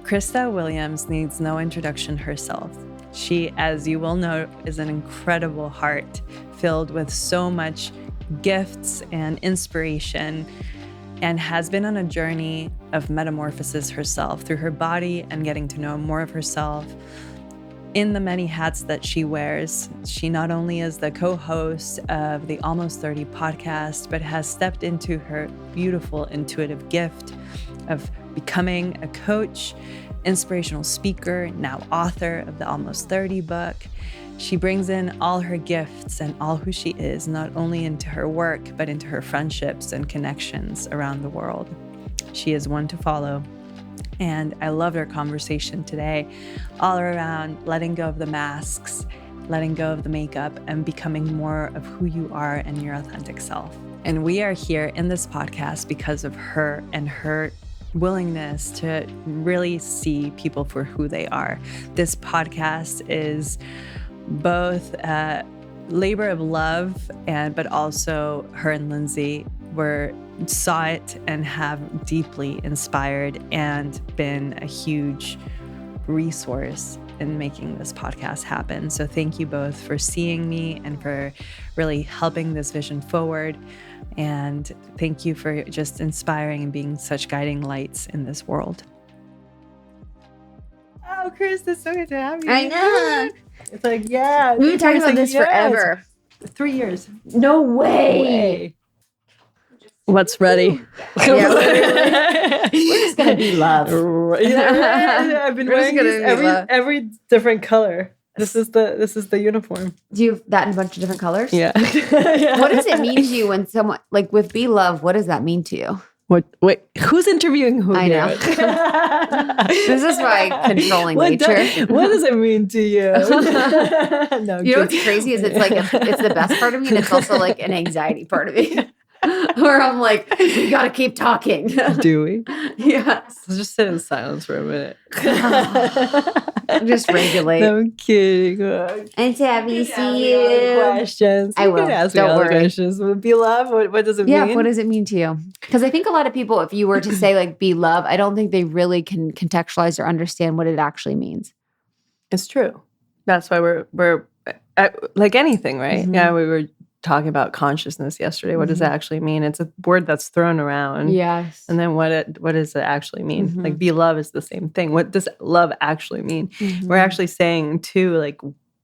Krista Williams needs no introduction herself. She, as you will know, is an incredible heart filled with so much gifts and inspiration, and has been on a journey of metamorphosis herself through her body and getting to know more of herself. In the many hats that she wears, she not only is the co-host of the Almost 30 podcast, but has stepped into her beautiful intuitive gift of becoming a coach, inspirational speaker, now author of the Almost 30 book. She brings in all her gifts and all who she is, not only into her work, but into her friendships and connections around the world. She is one to follow. And I loved our conversation today, all around letting go of the masks, letting go of the makeup, and becoming more of who you are and your authentic self. And we are here in this podcast because of her and her willingness to really see people for who they are. This podcast is both a labor of love, but also her and Lindsay saw it and have deeply inspired and been a huge resource in making this podcast happen. So thank you both for seeing me and for really helping this vision forward. And thank you for just inspiring and being such guiding lights in this world. Oh, Chris, it's so good to have you. I know. It's like, yeah. We've been talking about this forever. 3 years. No way. What's ready? Yeah, we're just going to be love. Yeah, I've been wearing these every different color. This is the uniform. Do you have that in a bunch of different colors? Yeah. Yeah. What does it mean to you when someone, like with Be Love, what does that mean to you? Wait, who's interviewing who? I know. This is my controlling nature. What does it mean to you? No, you know what's crazy is it's like it's the best part of me, and it's also like an anxiety part of me. Where I'm like, we gotta keep talking. Do we? Yes. Let's just sit in silence for a minute. Just regulate. No, I'm kidding. I'm happy to see you. Questions. I will. You can ask me all the questions. Be love. What does it mean? Yeah. What does it mean to you? Because I think a lot of people, if you were to say like be love, I don't think they really can contextualize or understand what it actually means. It's true. That's why we're like anything, right? Mm-hmm. Yeah, we were talking about consciousness yesterday. What does that actually mean? It's a word that's thrown around. Yes. And then what does it actually mean? Mm-hmm. Like be love is the same thing. What does love actually mean? Mm-hmm. We're actually saying too, like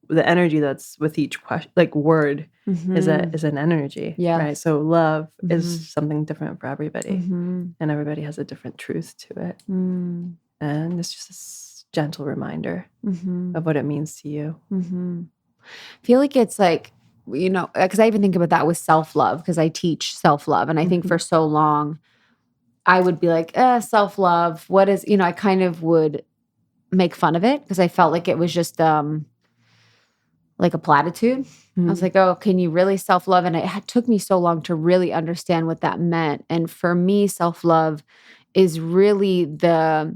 the energy that's with each question, like word is an energy. Yeah. Right. So love is something different for everybody. Mm-hmm. And everybody has a different truth to it. Mm. And it's just a gentle reminder of what it means to you. Mm-hmm. I feel like it's like, you know, because I even think about that with self-love, because I teach self-love. And I think for so long, I would be like, self-love, what is, you know, I kind of would make fun of it because I felt like it was just like a platitude. I was like, oh, can you really self-love? And it took me so long to really understand what that meant. And for me, self-love is really the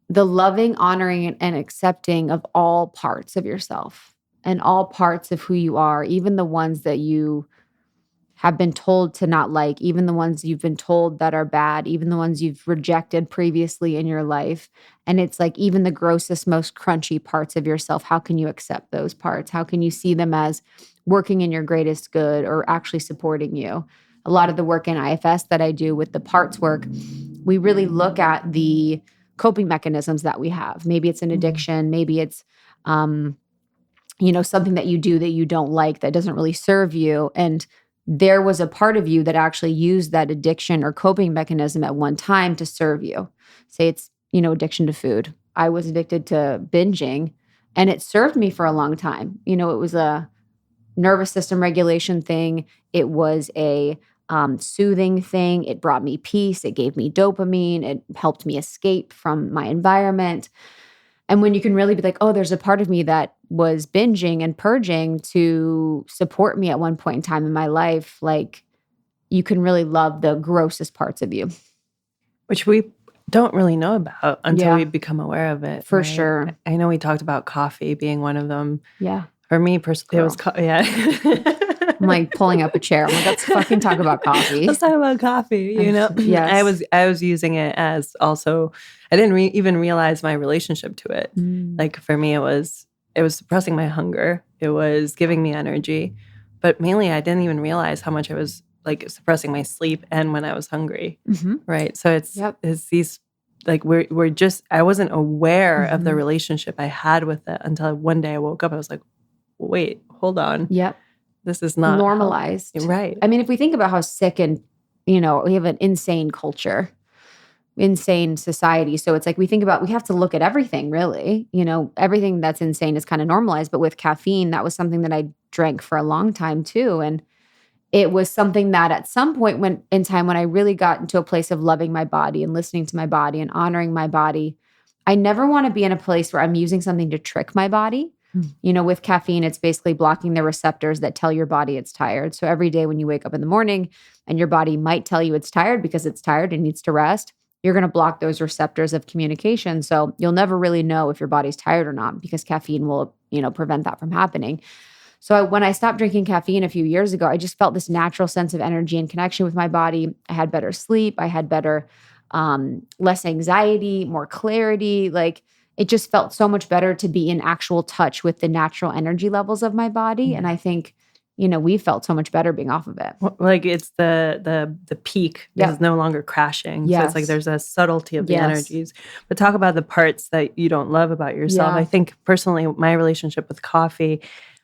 loving, honoring, and accepting of all parts of yourself. And all parts of who you are, even the ones that you have been told to not like, even the ones you've been told that are bad, even the ones you've rejected previously in your life. And it's like even the grossest, most crunchy parts of yourself, how can you accept those parts? How can you see them as working in your greatest good or actually supporting you? A lot of the work in IFS that I do with the parts work, we really look at the coping mechanisms that we have. Maybe it's an addiction, maybe it's you know, something that you do that you don't like, that doesn't really serve you. And there was a part of you that actually used that addiction or coping mechanism at one time to serve you. Say it's, you know, addiction to food. I was addicted to binging and it served me for a long time. You know, it was a nervous system regulation thing. It was a soothing thing. It brought me peace. It gave me dopamine. It helped me escape from my environment. And when you can really be like, oh, there's a part of me that was binging and purging to support me at one point in time in my life, like you can really love the grossest parts of you. Which we don't really know about until we become aware of it. For sure. I know we talked about coffee being one of them. Yeah. For me personally, it was, I'm like pulling up a chair. I'm like, let's fucking talk about coffee. Let's talk about coffee. You know, Yes. I was using it as also. I didn't even realize my relationship to it. Like for me, it was suppressing my hunger. It was giving me energy, but mainly I didn't even realize how much it was like suppressing my sleep and when I was hungry. Right. So it's these. Like we're just, I wasn't aware of the relationship I had with it until one day I woke up. I was like, wait, hold on. Yep. This is not normalized. Right. I mean, if we think about how sick and, we have an insane culture, insane society. So it's like we think about, we have to look at everything really. Everything that's insane is kind of normalized. But with caffeine, that was something that I drank for a long time too. And it was something that at some point in time when I really got into a place of loving my body and listening to my body and honoring my body, I never want to be in a place where I'm using something to trick my body. With caffeine, it's basically blocking the receptors that tell your body it's tired. So every day when you wake up in the morning and your body might tell you it's tired because it's tired and needs to rest, you're going to block those receptors of communication. So you'll never really know if your body's tired or not because caffeine will, prevent that from happening. So when I stopped drinking caffeine a few years ago, I just felt this natural sense of energy and connection with my body. I had better sleep. I had better, less anxiety, more clarity. Like it just felt so much better to be in actual touch with the natural energy levels of my body. And I think, we felt so much better being off of it. Like it's the peak is no longer crashing. Yes. So it's like there's a subtlety of the energies. But talk about the parts that you don't love about yourself. I think personally, my relationship with coffee,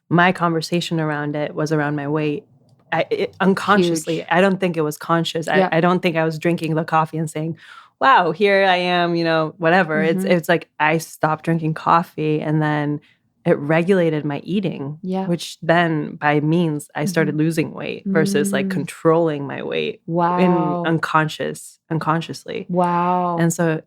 my conversation around it was around my weight. Unconsciously, huge. I don't think it was conscious. I don't think I was drinking the coffee and saying, wow, here I am, whatever. It's like I stopped drinking coffee and then it regulated my eating, which then by means I started losing weight versus like controlling my weight in unconsciously. Wow. And so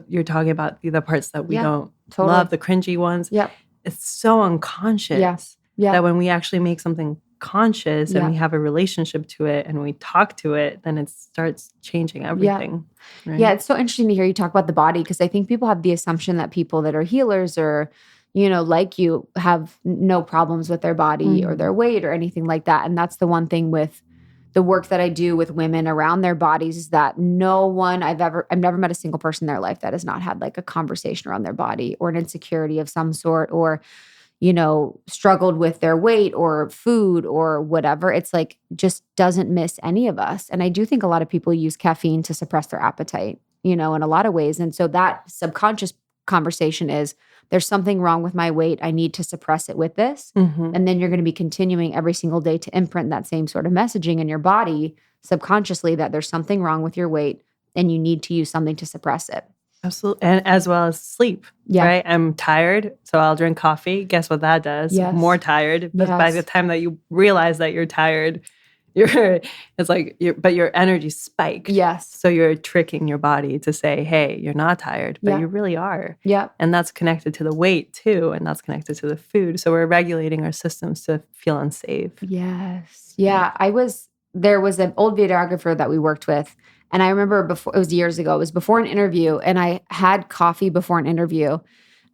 you're talking about the parts that we don't love, the cringy ones. Yep. It's so unconscious that when we actually make something conscious and we have a relationship to it and we talk to it, then it starts changing everything. Right? Yeah, it's so interesting to hear you talk about the body because I think people have the assumption that people that are healers or, like you have no problems with their body or their weight or anything like that. And that's the one thing with the work that I do with women around their bodies is that I've never met a single person in their life that has not had like a conversation around their body or an insecurity of some sort or, struggled with their weight or food or whatever. It's like just doesn't miss any of us. And I do think a lot of people use caffeine to suppress their appetite, in a lot of ways. And so that subconscious conversation is there's something wrong with my weight. I need to suppress it with this. And then you're going to be continuing every single day to imprint that same sort of messaging in your body subconsciously that there's something wrong with your weight and you need to use something to suppress it. Absolutely. And as well as sleep, right? I'm tired, so I'll drink coffee. Guess what that does? Yes. More tired. But by the time that you realize that you're tired, but your energy spiked. Yes. So you're tricking your body to say, hey, you're not tired, but you really are. Yeah. And that's connected to the weight too, and that's connected to the food. So we're regulating our systems to feel unsafe. Yes. Yeah. There was an old videographer that we worked with. And I remember it was years ago, it was before an interview and I had coffee before an interview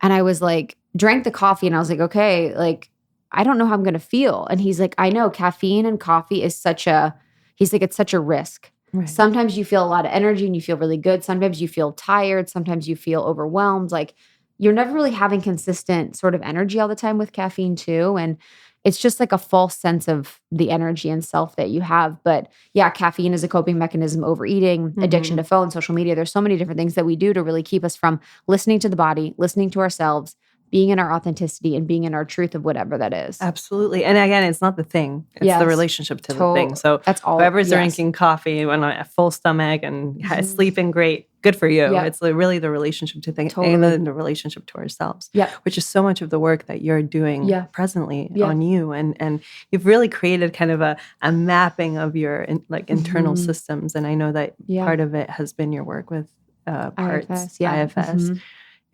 and I was like, drank the coffee and I was like, okay, like, I don't know how I'm going to feel. And he's like, I know caffeine and coffee is it's such a risk. Right. Sometimes you feel a lot of energy and you feel really good. Sometimes you feel tired. Sometimes you feel overwhelmed. Like you're never really having consistent sort of energy all the time with caffeine too. And it's just like a false sense of the energy and self that you have. But yeah, caffeine is a coping mechanism, overeating, addiction to phone, social media. There's so many different things that we do to really keep us from listening to the body, listening to ourselves, being in our authenticity and being in our truth of whatever that is. Absolutely. And again, it's not the thing. It's the relationship to the thing. So that's all. Whoever's drinking coffee on a full stomach and sleeping great, good for you. It's really the relationship to things and then the relationship to ourselves, which is so much of the work that you're doing presently on you. And you've really created kind of a mapping of your internal systems. And I know that part of it has been your work with parts, IFS.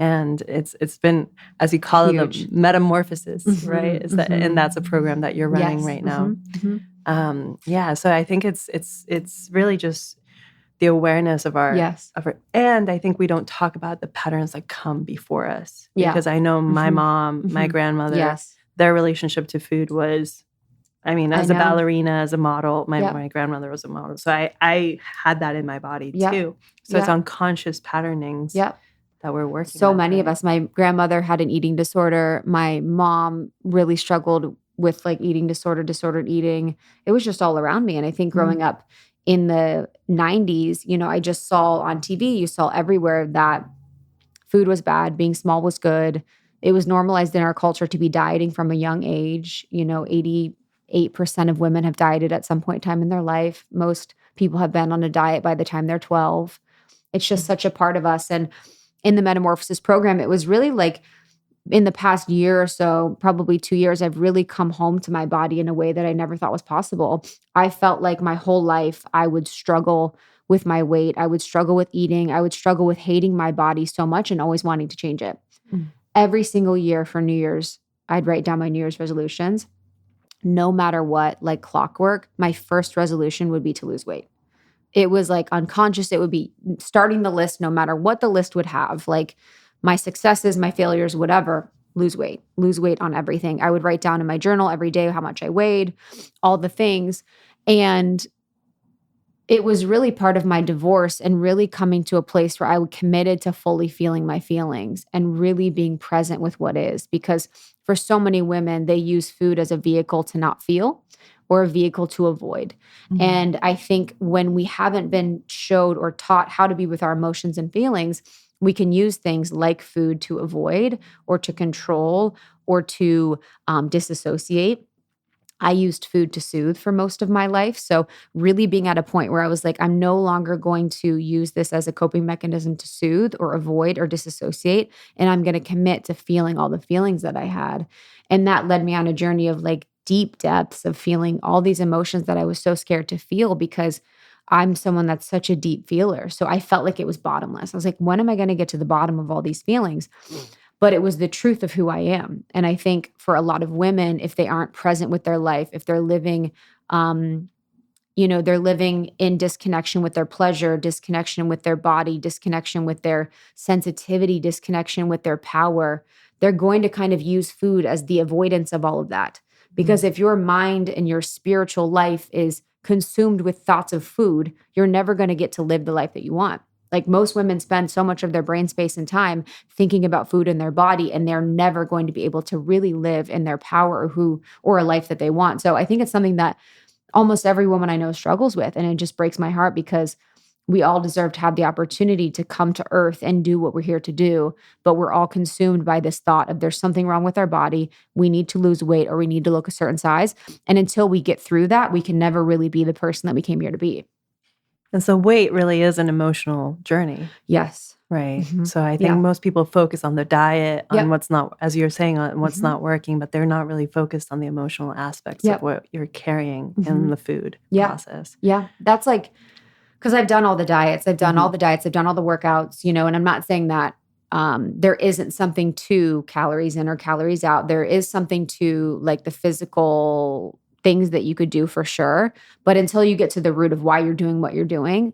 And it's been, as you call it, the metamorphosis, right? And that's a program that you're running right now. So I think it's really just the awareness of our, and I think we don't talk about the patterns that come before us. Because I know my mom, my grandmother, their relationship to food was I mean, I as a know. ballerina, as a model, Yep. my grandmother was a model. So I had that in my body Yep. too. So it's Yep. unconscious patternings Yep. that we're working So with, many of right? us. My grandmother had an eating disorder. My mom really struggled with like eating disorder, disordered eating. It was just all around me. And I think growing up in the 90s, you know, I just saw on TV, you saw everywhere that food was bad, being small was good. It was normalized in our culture to be dieting from a young age. You know, 88% of women have dieted at some point in time in their life. Most people have been on a diet by the time they're 12. It's just such a part of us. And in the Metamorphosis program, it was really like in the past year or so, probably 2 years, I've really come home to my body in a way that I never thought was possible. I felt like my whole life I would struggle with my weight. I would struggle with eating. I would struggle with hating my body so much and always wanting to change it. Mm. Every single year for New Year's, I'd write down my New Year's resolutions. No matter what, like clockwork, my first resolution would be to lose weight. It was like unconscious. It would be starting the list, no matter what the list would have, like my successes, my failures, whatever, lose weight on everything. I would write down in my journal every day how much I weighed, all the things. And it was really part of my divorce and really coming to a place where I was committed to fully feeling my feelings and really being present with what is. Because for so many women, they use food as a vehicle to not feel or a vehicle to avoid. Mhm. And I think when we haven't been showed or taught how to be with our emotions and feelings, we can use things like food to avoid or to control or to disassociate. I used food to soothe for most of my life. So, really being at a point where I was like, I'm no longer going to use this as a coping mechanism to soothe or avoid or disassociate. And I'm going to commit to feeling all the feelings that I had. And that led me on a journey of like deep depths of feeling all these emotions that I was so scared to feel because I'm someone that's such a deep feeler. So, I felt like it was bottomless. I was like, when am I going to get to the bottom of all these feelings? But it was the truth of who I am. And I think for a lot of women, if they aren't present with their life, if they're living, they're living in disconnection with their pleasure, disconnection with their body, disconnection with their sensitivity, disconnection with their power, they're going to kind of use food as the avoidance of all of that. Because if your mind and your spiritual life is consumed with thoughts of food, you're never going to get to live the life that you want. Like most women spend so much of their brain space and time thinking about food in their body, and they're never going to be able to really live in their power or a life that they want. So I think it's something that almost every woman I know struggles with. And it just breaks my heart because we all deserve to have the opportunity to come to earth and do what we're here to do. But we're all consumed by this thought of there's something wrong with our body. We need to lose weight or we need to look a certain size. And until we get through that, we can never really be the person that we came here to be. And so weight really is an emotional journey, Yes. right? Mhm. So I think Yeah. most people focus on the diet, on Yep. what's not, as you're saying, on what's Mhm. not working, but they're not really focused on the emotional aspects Yep. of what you're carrying in Mhm. the food Yeah. process. Yeah. That's like, because I've done all the diets. I've done all Mhm. the diets. I've done all the workouts, and I'm not saying that there isn't something to calories in or calories out. There is something to like the physical things that you could do for sure. But until you get to the root of why you're doing what you're doing,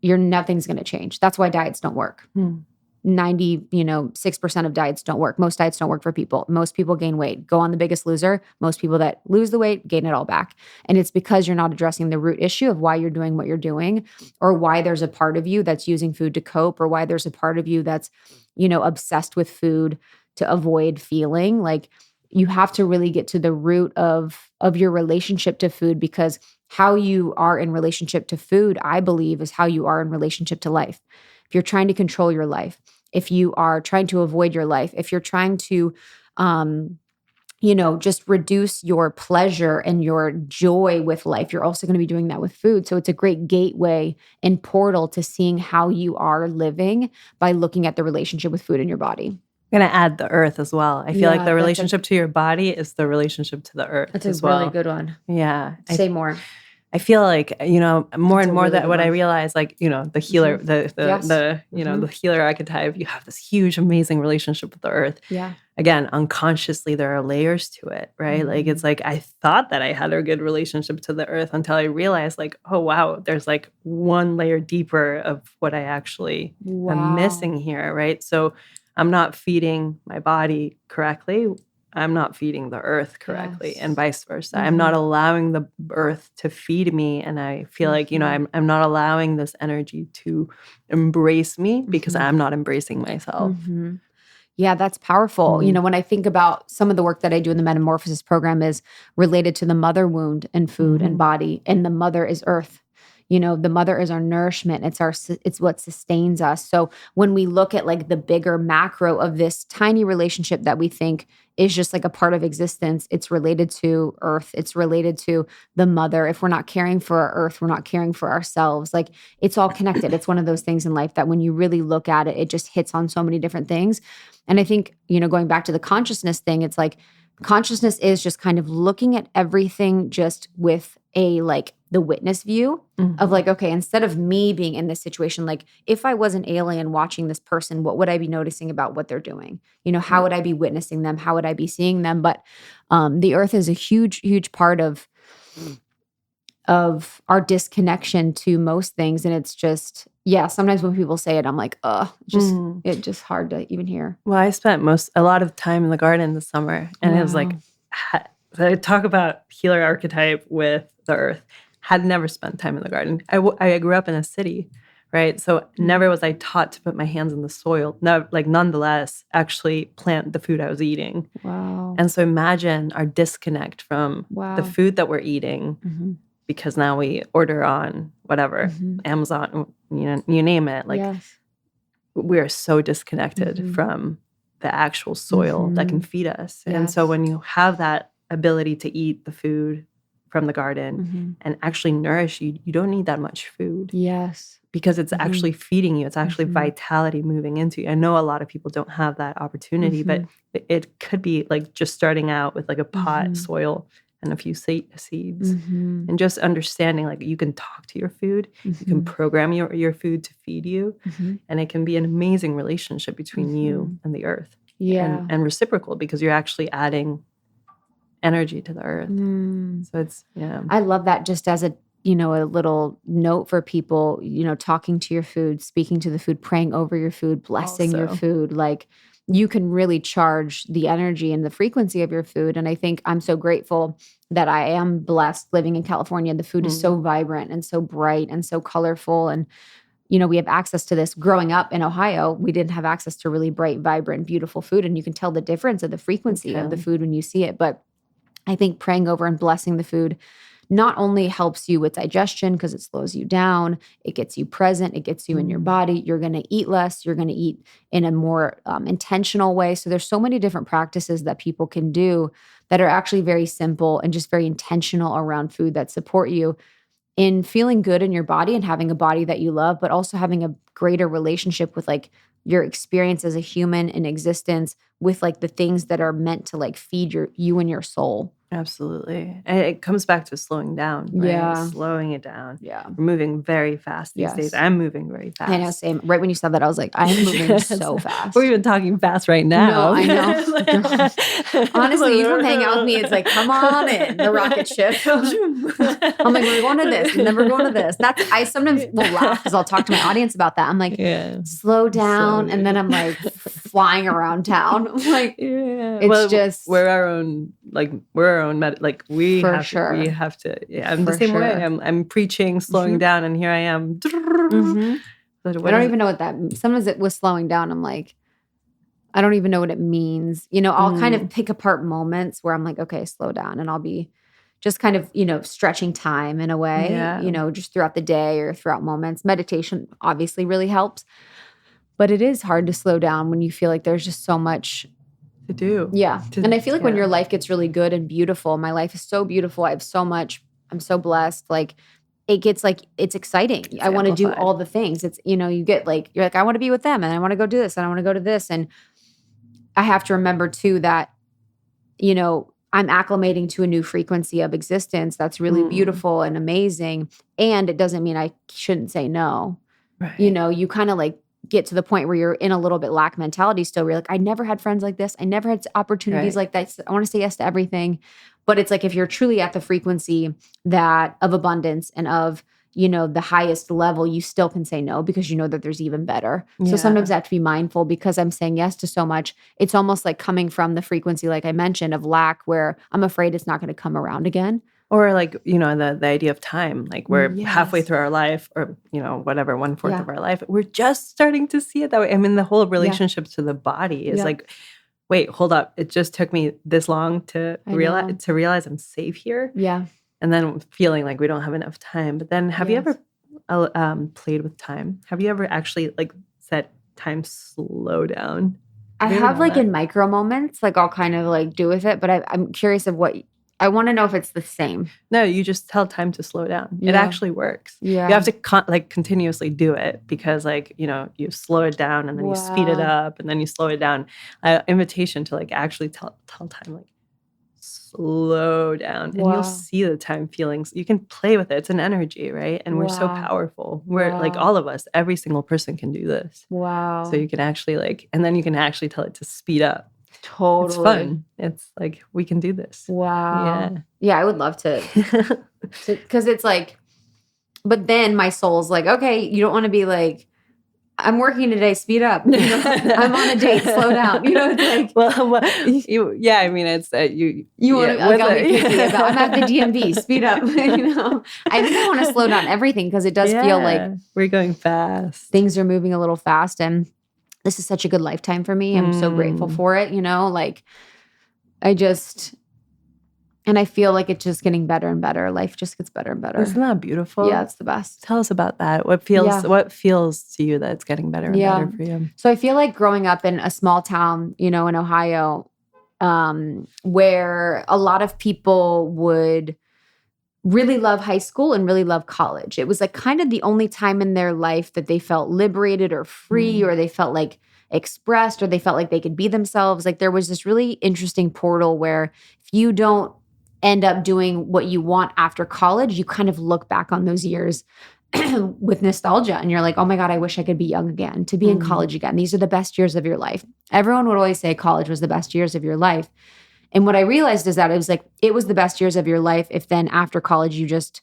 nothing's going to change. That's why diets don't work. Hmm. 6% of diets don't work. Most diets don't work for people. Most people gain weight. Go on The Biggest Loser. Most people that lose the weight gain it all back. And it's because you're not addressing the root issue of why you're doing what you're doing, or why there's a part of you that's using food to cope, or why there's a part of you that's, obsessed with food to avoid feeling. Like you have to really get to the root of your relationship to food, because how you are in relationship to food, I believe, is how you are in relationship to life. If you're trying to control your life, if you are trying to avoid your life, if you're trying to, just reduce your pleasure and your joy with life, you're also going to be doing that with food. So it's a great gateway and portal to seeing how you are living by looking at the relationship with food in your body. I'm going to add the earth as well. I feel like the Yeah, relationship to your body is the relationship to the earth That's as a well. really good one. Yeah. Say more. I feel like, more That's and a more really that good what I one. realize, like, the healer, Yes. the healer archetype, you have this huge, amazing relationship with the earth. Yeah. Again, unconsciously, there are layers to it, right? Like, it's like, I thought that I had a good relationship to the earth until I realized, like, oh, wow, there's like one layer deeper of what I actually am missing here, right? So I'm not feeding my body correctly. I'm not feeding the earth correctly, Yes. and vice versa. I'm not allowing the earth to feed me, and I feel like, I'm not allowing this energy to embrace me because I'm not embracing myself. Yeah, that's powerful. When I think about some of the work that I do in the Metamorphosis program is related to the mother wound and food and body, and the mother is earth. The mother is our nourishment. It's what sustains us. So when we look at like the bigger macro of this tiny relationship that we think is just like a part of existence, it's related to earth. It's related to the mother. If we're not caring for our earth, we're not caring for ourselves. Like it's all connected. It's one of those things in life that when you really look at it, it just hits on so many different things. And I think, going back to the consciousness thing, it's like consciousness is just kind of looking at everything just with a like the witness view of like, okay, instead of me being in this situation, like if I was an alien watching this person, what would I be noticing about what they're doing? How would I be witnessing them? How would I be seeing them? But the earth is a huge, huge part of our disconnection to most things. And it's just, sometimes when people say it, I'm like, it's just hard to even hear. Well, I spent a lot of time in the garden this summer, and it was like, I talk about healer archetype with the earth. Had never spent time in the garden. I grew up in a city, right? So never was I taught to put my hands in the soil. No, like nonetheless, actually plant the food I was eating. Wow. And so imagine our disconnect from the food that we're eating, because now we order on whatever, Amazon, you name it. Like we're so disconnected from the actual soil that can feed us. Yes. And so when you have that ability to eat the food from the garden and actually nourish you, you don't need that much food. Yes. Because it's actually feeding you. It's actually vitality moving into you. I know a lot of people don't have that opportunity, but it could be like just starting out with like a pot, soil, and a few seeds. And just understanding like you can talk to your food, you can program your food to feed you, and it can be an amazing relationship between you and the earth. Yeah. And reciprocal, because you're actually adding energy to the earth. So it's, I love that, just as a little note for people, talking to your food, speaking to the food, praying over your food, blessing your food. Like you can really charge the energy and the frequency of your food. And I think I'm so grateful that I am blessed living in California. The food is so vibrant and so bright and so colorful. And, we have access to this. Growing up in Ohio, we didn't have access to really bright, vibrant, beautiful food. And you can tell the difference of the frequency of the food when you see it. But I think praying over and blessing the food not only helps you with digestion because it slows you down, it gets you present, it gets you in your body. You're going to eat less. You're going to eat in a more intentional way. So there's so many different practices that people can do that are actually very simple and just very intentional around food that support you in feeling good in your body and having a body that you love, but also having a greater relationship with like your experience as a human in existence with like the things that are meant to like feed you and your soul. Absolutely. And it comes back to slowing down, right? Yeah. Slowing it down. Yeah. We're moving very fast these days. I'm moving very fast. I know, same. Right when you said that, I was like, I am moving so fast. We're even talking fast right now. No, I know. Honestly, you come hang out with me, it's like, come on in, the rocket ship. I'm like, we're going to this, and then we're going to this. I sometimes will laugh because I'll talk to my audience about that. I'm like, slow down. And then I'm like flying around town. I'm like, it's just. We're our own, we For have sure. to, I'm the same way. I'm preaching, slowing down, and here I am. I don't even know what that means. Sometimes it was slowing down. I'm like, I don't even know what it means. I'll kind of pick apart moments where I'm like, okay, slow down. And I'll be just kind of, stretching time in a way, just throughout the day or throughout moments. Meditation obviously really helps. But it is hard to slow down when you feel like there's just so much to do. Yeah. And I feel like when your life gets really good and beautiful, my life is so beautiful. I have so much. I'm so blessed. Like it gets like, it's exciting. I want to do all the things. It's, you get like, you're like, I want to be with them and I want to go do this and I want to go to this. And I have to remember too that, I'm acclimating to a new frequency of existence that's really beautiful and amazing. And it doesn't mean I shouldn't say no. Right. You kind of like get to the point where you're in a little bit lack mentality still. Where you're like, I never had friends like this. I never had opportunities like that. I want to say yes to everything. But it's like if you're truly at the frequency that of abundance and of the highest level, you still can say no because you know that there's even better. So sometimes I have to be mindful because I'm saying yes to so much. It's almost like coming from the frequency, like I mentioned, of lack, where I'm afraid it's not going to come around again. Or like, the idea of time, like we're halfway through our life or, whatever, 1/4 of our life. We're just starting to see it that way. I mean, the whole relationship to the body is like, wait, hold up. It just took me this long to realize I'm safe here. Yeah. And then feeling like we don't have enough time. But then have you ever played with time? Have you ever actually like said time slow down? I have like in micro moments, like I'll kind of like do with it, but I'm curious of what I want to know if it's the same. No, you just tell time to slow down. Yeah. It actually works. Yeah. You have to continuously do it because like, you slow it down and then you speed it up and then you slow it down. Invitation to like actually tell time like slow down and you'll see the time feelings. You can play with it. It's an energy, right? And we're so powerful. We're like all of us, every single person can do this. Wow. So you can actually and then you can actually tell it to speed up. Totally. It's fun. It's like, we can do this. Wow. Yeah. Yeah, I would love to. Because it's like, but then my soul's like, okay, you don't want to be like, I'm working today, speed up. I'm on a date, slow down. It's like, I mean, it's you want to I'll be picky about. I'm at the DMV, speed up. I think I want to slow down everything because it does feel like we're going fast. Things are moving a little fast, and this is such a good lifetime for me. I'm so grateful for it. Like and I feel like it's just getting better and better. Life just gets better and better. Isn't that beautiful? Yeah, it's the best. Tell us about that. What feels to you that it's getting better and better for you? So I feel like growing up in a small town, in Ohio, where a lot of people would really love high school and really love college. It was like kind of the only time in their life that they felt liberated or free, or they felt like expressed, or they felt like they could be themselves. Like there was this really interesting portal where if you don't end up doing what you want after college, you kind of look back on those years with nostalgia and you're like, oh my God, I wish I could be young again, to be in college again. These are the best years of your life. Everyone would always say college was the best years of your life. And what I realized is that it was the best years of your life if then after college you just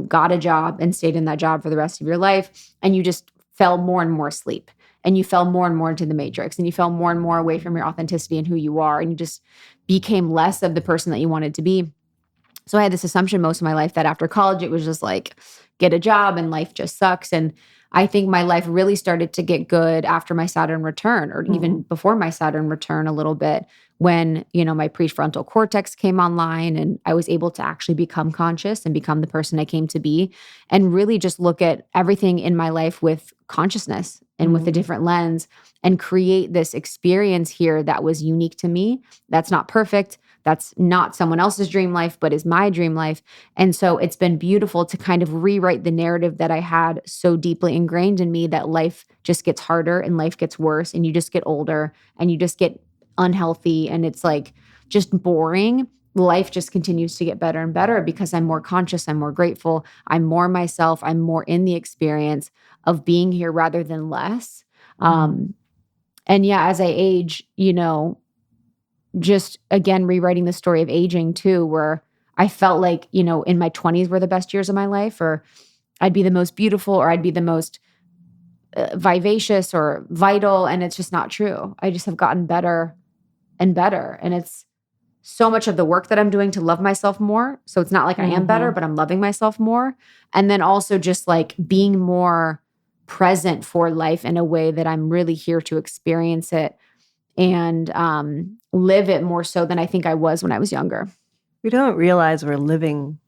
got a job and stayed in that job for the rest of your life and you just fell more and more asleep and you fell more and more into the matrix and you fell more and more away from your authenticity and who you are, and you just became less of the person that you wanted to be. So I had this assumption most of my life that after college it was just like get a job and life just sucks. And I think my life really started to get good after my Saturn return, or even before my Saturn return a little bit, when, my prefrontal cortex came online and I was able to actually become conscious and become the person I came to be, and really just look at everything in my life with consciousness and with a different lens, and create this experience here that was unique to me. That's not perfect. That's not someone else's dream life, but is my dream life. And so it's been beautiful to kind of rewrite the narrative that I had so deeply ingrained in me, that life just gets harder and life gets worse and you just get older and you just get unhealthy and it's like just boring. Life just continues to get better and better because I'm more conscious, I'm more grateful, I'm more myself, I'm more in the experience of being here rather than less. And yeah, as I age, just again, rewriting the story of aging too, where I felt like, in my 20s were the best years of my life, or I'd be the most beautiful, or I'd be the most vivacious or vital. And it's just not true. I just have gotten better and better. And it's so much of the work that I'm doing to love myself more. So it's not like I am better, but I'm loving myself more. And then also just like being more present for life in a way that I'm really here to experience it and live it more so than I think I was when I was younger. We don't realize we're living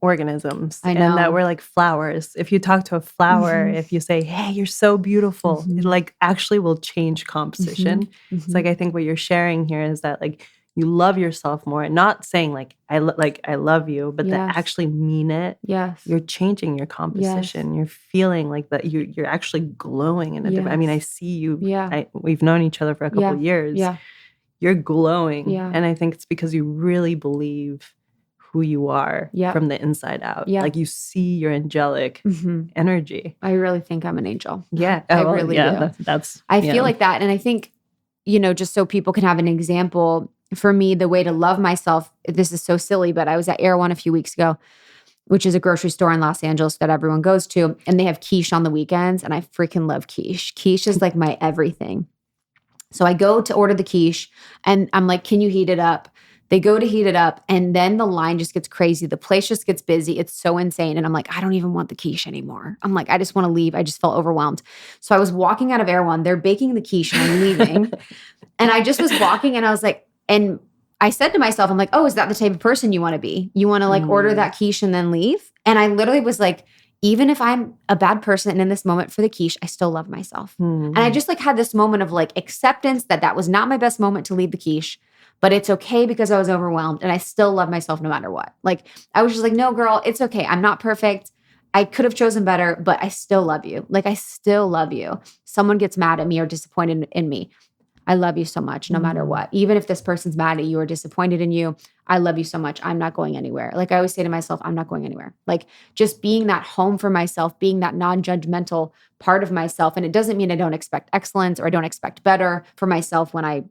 organisms. I know. And that we're like flowers. If you talk to a flower, if you say, hey, you're so beautiful, it like actually will change composition. It's like, I think what you're sharing here is that like you love yourself more, and not saying like I love you, but that actually mean it. Yes. You're changing your composition. You're feeling like that you're actually glowing in a different, I mean, I see you. We've known each other for a couple of years. Yeah. You're glowing. Yeah. And I think it's because you really believe who you are from the inside out. Like you see your angelic energy. I really think I'm an angel. Yeah. I really do. I feel like that. And I think, just so people can have an example, for me, the way to love myself, this is so silly, but I was at Erewhon a few weeks ago which is a grocery store in Los Angeles that everyone goes to. And they have quiche on the weekends. And I freaking love quiche. Quiche is like my everything. So I go to order the quiche and I'm like, can you heat it up? They go to heat it up and then the line just gets crazy. The place just gets busy. It's so insane. And I'm like, I don't even want the quiche anymore. I'm like, I just want to leave. I just felt overwhelmed. So I was walking out of Erewhon. They're baking the quiche and I'm leaving. And I just was walking and I was like, and I said to myself, I'm like, oh, is that the type of person you want to be? You want to like order that quiche and then leave? And I literally was like, even if I'm a bad person and in this moment for the quiche, I still love myself. And I just like had this moment of like acceptance that was not my best moment to leave the quiche. But it's okay because I was overwhelmed and I still love myself no matter what. Like I was just like, no, girl, it's okay. I'm not perfect. I could have chosen better, but I still love you. Like I still love you. Someone gets mad at me or disappointed in me. I love you so much no matter what. Even if this person's mad at you or disappointed in you, I love you so much. I'm not going anywhere. Like I always say to myself, I'm not going anywhere. Like just being that home for myself, being that non-judgmental part of myself. And it doesn't mean I don't expect excellence or I don't expect better for myself when I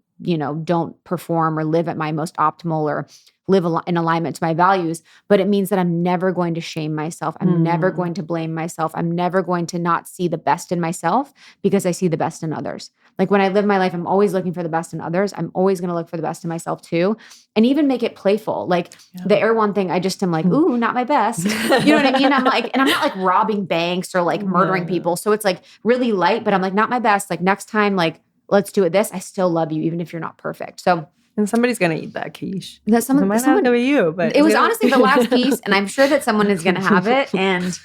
don't perform or live at my most optimal or live in alignment to my values, but it means that I'm never going to shame myself. I'm never going to blame myself. I'm never going to not see the best in myself because I see the best in others. Like when I live my life, I'm always looking for the best in others. I'm always going to look for the best in myself too. And even make it playful. Like the Erewhon thing, I just am like, ooh, not my best. You know what I mean? I'm like, and I'm not like robbing banks or like murdering people. So it's like really light, but I'm like, not my best. Like next time, like, let's do it this. I still love you, even if you're not perfect. So, and somebody's going to eat that quiche. That it might not going to be you, but it was honestly the last piece, and I'm sure that someone is going to have it. And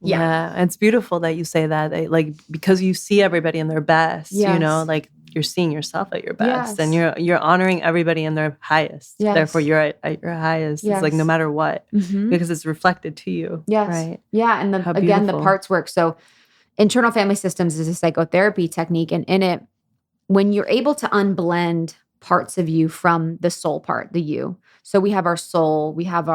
yeah, it's beautiful that you say that, like because you see everybody in their best. Like you're seeing yourself at your best, and you're honoring everybody in their highest. Therefore, you're at your highest. It's like no matter what, because it's reflected to you. Right? Yeah, and again, the parts work. So, internal family systems is a psychotherapy technique, and in it, when you're able to unblend parts of you from the soul part, the you. So we have our soul, we have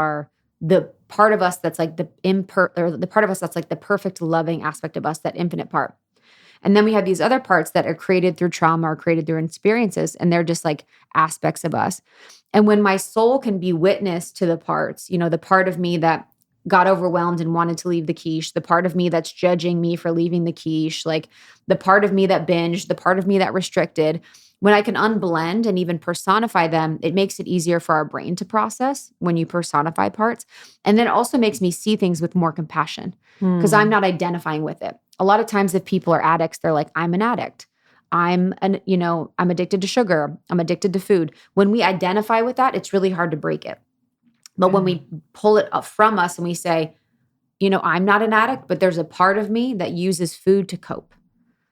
the part of us that's like the part of us that's like the perfect loving aspect of us, that infinite part. And then we have these other parts that are created through trauma or created through experiences, and they're just like aspects of us. And when my soul can be witness to the parts, the part of me that got overwhelmed and wanted to leave the quiche, the part of me that's judging me for leaving the quiche, like the part of me that binged, the part of me that restricted, when I can unblend and even personify them, it makes it easier for our brain to process when you personify parts. And then it also makes me see things with more compassion because I'm not identifying with it. A lot of times if people are addicts, they're like, I'm an addict. I'm addicted to sugar. I'm addicted to food. When we identify with that, it's really hard to break it. But when we pull it up from us and we say, I'm not an addict, but there's a part of me that uses food to cope.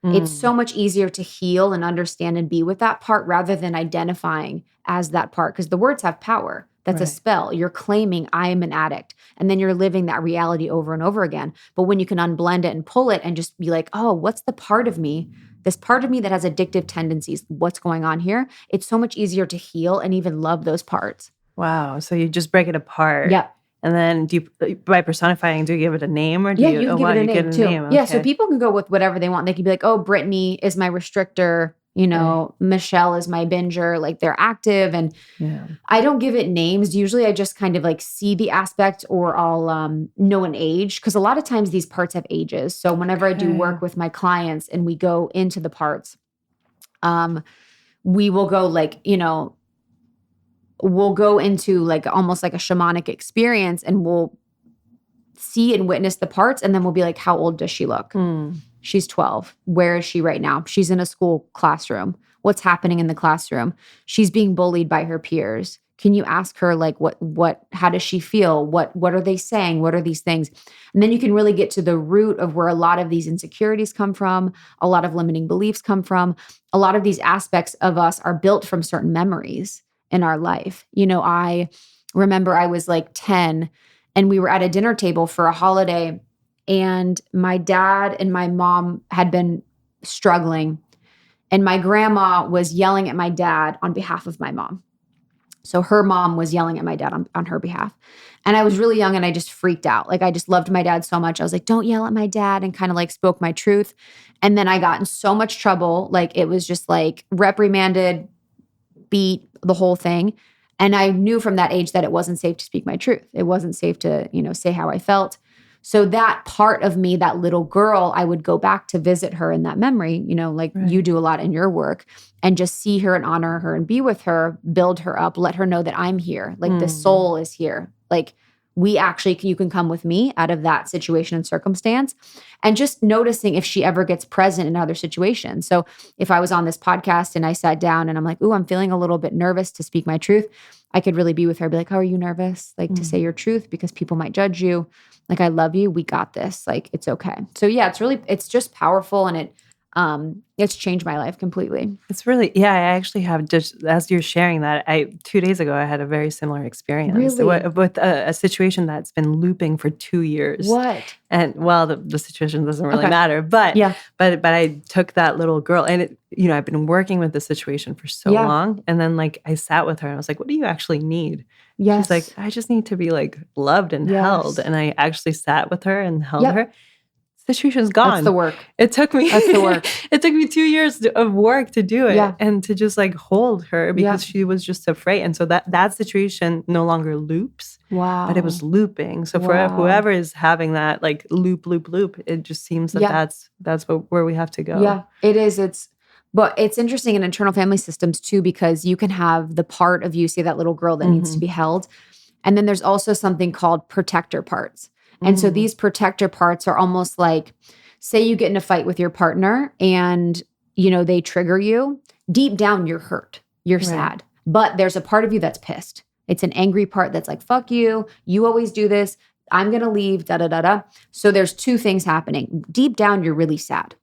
It's so much easier to heal and understand and be with that part rather than identifying as that part, because the words have power. That's a spell. You're claiming I am an addict, and then you're living that reality over and over again. But when you can unblend it and pull it and just be like, oh, what's the part of me? This part of me that has addictive tendencies, what's going on here? It's so much easier to heal and even love those parts. Wow. So you just break it apart. Yep. And then by personifying, do you give it a name or do you? You can give it a name too. Okay. Yeah. So people can go with whatever they want. They can be like, oh, Brittany is my restrictor. Michelle is my binger. Like they're active. And I don't give it names. Usually I just kind of like see the aspect, or I'll know an age. Because a lot of times these parts have ages. So whenever I do work with my clients and we go into the parts, we will go like, we'll go into like almost like a shamanic experience, and we'll see and witness the parts. And then we'll be like, how old does she look? She's 12. Where is she right now? She's in a school classroom. What's happening in the classroom? She's being bullied by her peers. Can you ask her like, how does she feel? What are they saying? What are these things? And then you can really get to the root of where a lot of these insecurities come from. A lot of limiting beliefs come from. A lot of these aspects of us are built from certain memories in our life. I remember I was like 10 and we were at a dinner table for a holiday, and my dad and my mom had been struggling, and my grandma was yelling at my dad on behalf of my mom. So her mom was yelling at my dad on her behalf. And I was really young and I just freaked out. Like I just loved my dad so much. I was like, don't yell at my dad, and kind of like spoke my truth. And then I got in so much trouble. Like it was just like reprimanded, beat, the whole thing. And I knew from that age that it wasn't safe to speak my truth. It wasn't safe to, say how I felt. So that part of me, that little girl, I would go back to visit her in that memory, like you do a lot in your work, and just see her and honor her and be with her, build her up, let her know that I'm here. Like the soul is here. Like you can come with me out of that situation and circumstance. And just noticing if she ever gets present in other situations. So if I was on this podcast and I sat down and I'm like, ooh, I'm feeling a little bit nervous to speak my truth, I could really be with her, be like, oh, are you nervous? Like to say your truth because people might judge you. Like, I love you. We got this. Like, it's okay. So yeah, it's just powerful. And it's changed my life completely. It's really, I actually have, just as you're sharing that, 2 days ago, I had a very similar experience Really? with a situation that's been looping for 2 years. What? And the situation doesn't really Okay. matter, but Yeah. but I took that little girl, and I've been working with the situation for so Yeah. long, and then like I sat with her and I was like, what do you actually need? Yes. She's like, I just need to be like loved and held. And I actually sat with her and held her. Situation's gone. That's the work. It took me That's the work. It took me 2 years of work to do it, and to just like hold her because she was just afraid. And so that situation no longer loops. Wow. But it was looping. So for whoever is having that like loop, it just seems that that's where we have to go. Yeah, it is. But it's interesting in internal family systems too, because you can have the part of you, say that little girl that needs to be held. And then there's also something called protector parts. And so these protector parts are almost like, say you get in a fight with your partner and, they trigger you. Deep down, you're hurt. You're sad. But there's a part of you that's pissed. It's an angry part that's like, fuck you. You always do this. I'm going to leave, da-da-da-da. So there's two things happening. Deep down, you're really sad.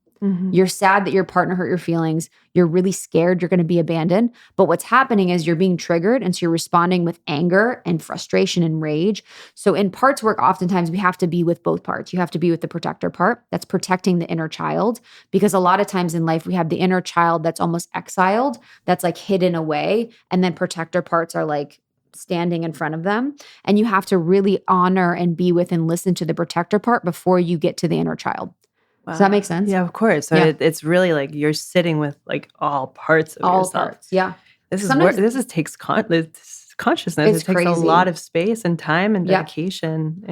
You're sad that your partner hurt your feelings. You're really scared you're going to be abandoned. But what's happening is you're being triggered. And so you're responding with anger and frustration and rage. So in parts work, oftentimes we have to be with both parts. You have to be with the protector part that's protecting the inner child. Because a lot of times in life, we have the inner child that's almost exiled, that's like hidden away. And then protector parts are like standing in front of them. And you have to really honor and be with and listen to the protector part before you get to the inner child. Wow. Does that make sense? Yeah, of course. So it's really like you're sitting with like all parts of yourself. All parts, yeah. This takes consciousness. It takes crazy. A lot of space and time and dedication.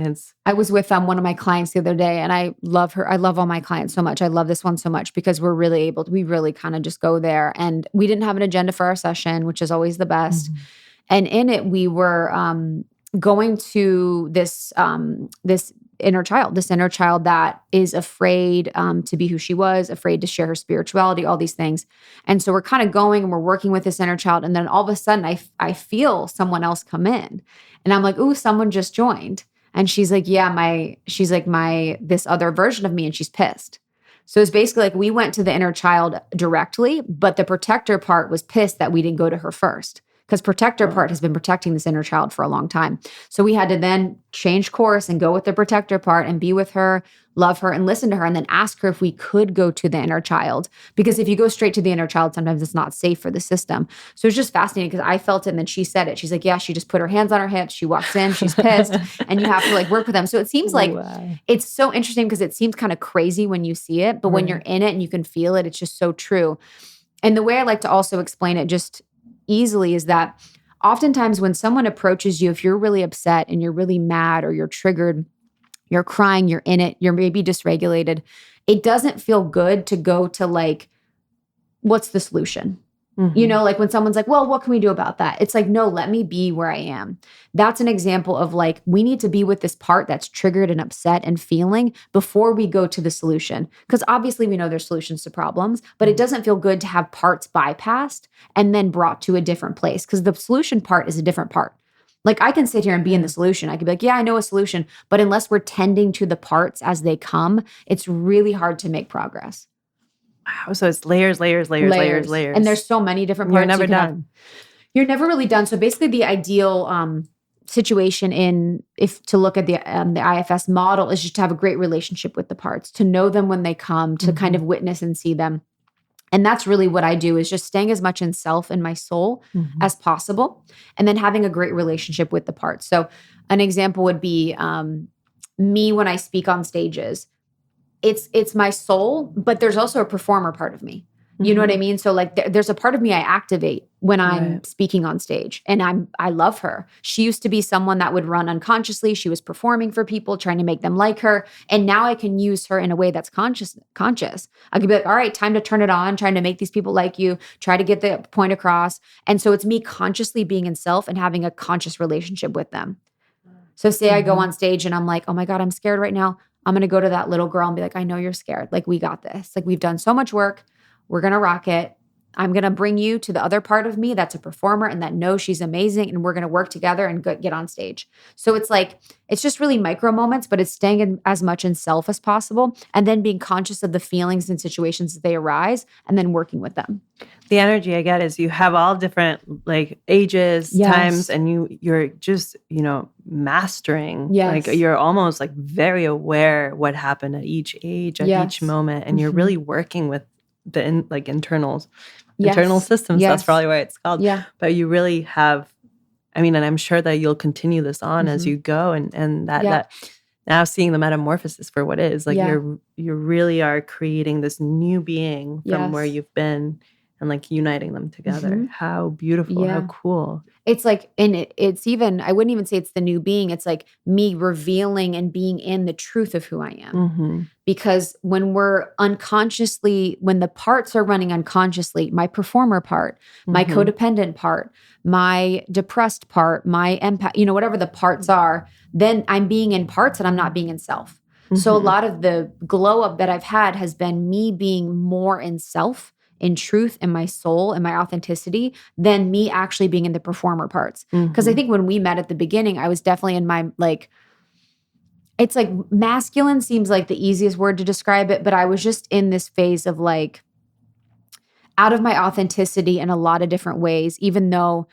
I was with one of my clients the other day, and I love her. I love all my clients so much. I love this one so much because we really kind of just go there. And we didn't have an agenda for our session, which is always the best. And in it, we were going to this inner child that is afraid to be who she was, afraid to share her spirituality, all these things. And so we're kind of going and we're working with this inner child. And then all of a sudden I feel someone else come in and I'm like, ooh, someone just joined. And she's like, this other version of me. And she's pissed. So it's basically like we went to the inner child directly, but the protector part was pissed that we didn't go to her first. Because protector part has been protecting this inner child for a long time. So we had to then change course and go with the protector part and be with her, love her, and listen to her, and then ask her if we could go to the inner child. Because if you go straight to the inner child, sometimes it's not safe for the system. So it's just fascinating because I felt it and then she said it. She's like, yeah, she just put her hands on her hips. She walks in, she's pissed, and you have to like work with them. So it seems like it's so interesting because it seems kind of crazy when you see it, but when you're in it and you can feel it, it's just so true. And the way I like to also explain it just easily is that oftentimes when someone approaches you, if you're really upset and you're really mad or you're triggered, you're crying, you're in it, you're maybe dysregulated, it doesn't feel good to go to like, what's the solution? Like when someone's like, well, what can we do about that? It's like, no, let me be where I am. That's an example of like, we need to be with this part that's triggered and upset and feeling before we go to the solution. Because obviously we know there's solutions to problems, but it doesn't feel good to have parts bypassed and then brought to a different place because the solution part is a different part. Like I can sit here and be in the solution. I could be like, yeah, I know a solution, but unless we're tending to the parts as they come, it's really hard to make progress. Wow. So it's layers. And there's so many different parts. You're never done. You're never really done. So basically the ideal situation to look at the IFS model is just to have a great relationship with the parts, to know them when they come, to kind of witness and see them. And that's really what I do is just staying as much in self and my soul as possible. And then having a great relationship with the parts. So an example would be me when I speak on stages. It's my soul, but there's also a performer part of me. You know what I mean? So like there's a part of me I activate when I'm Right. speaking on stage, and I love her. She used to be someone that would run unconsciously. She was performing for people, trying to make them like her. And now I can use her in a way that's conscious. I could be like, all right, time to turn it on, trying to make these people like you, try to get the point across. And so it's me consciously being in self and having a conscious relationship with them. So say I go on stage and I'm like, oh my God, I'm scared right now. I'm going to go to that little girl and be like, I know you're scared. Like, we got this. Like, we've done so much work. We're going to rock it. I'm going to bring you to the other part of me that's a performer and that knows she's amazing. And we're going to work together and get on stage. So it's like, it's just really micro moments, but it's staying in as much in self as possible. And then being conscious of the feelings and situations as they arise and then working with them. The energy I get is you have all different like ages, times, and you're just, mastering. Yes. Like you're almost like very aware what happened at each age, at each moment. And you're really working with the internal systems. That's probably why it's called. Yeah. But you really have, and I'm sure that you'll continue this on as you go, and that now seeing the metamorphosis for what is like you really are creating this new being from where you've been and like uniting them together. How beautiful, how cool. It's like, and it's even, I wouldn't even say it's the new being. It's like me revealing and being in the truth of who I am. Because when we're unconsciously, when the parts are running unconsciously, my performer part, my codependent part, my depressed part, my empath, whatever the parts are, then I'm being in parts and I'm not being in self. So a lot of the glow up that I've had has been me being more in self, in truth, in my soul, in my authenticity, than me actually being in the performer parts. Because I think when we met at the beginning, I was definitely in my it's like masculine seems like the easiest word to describe it, but I was just in this phase of like out of my authenticity in a lot of different ways, even though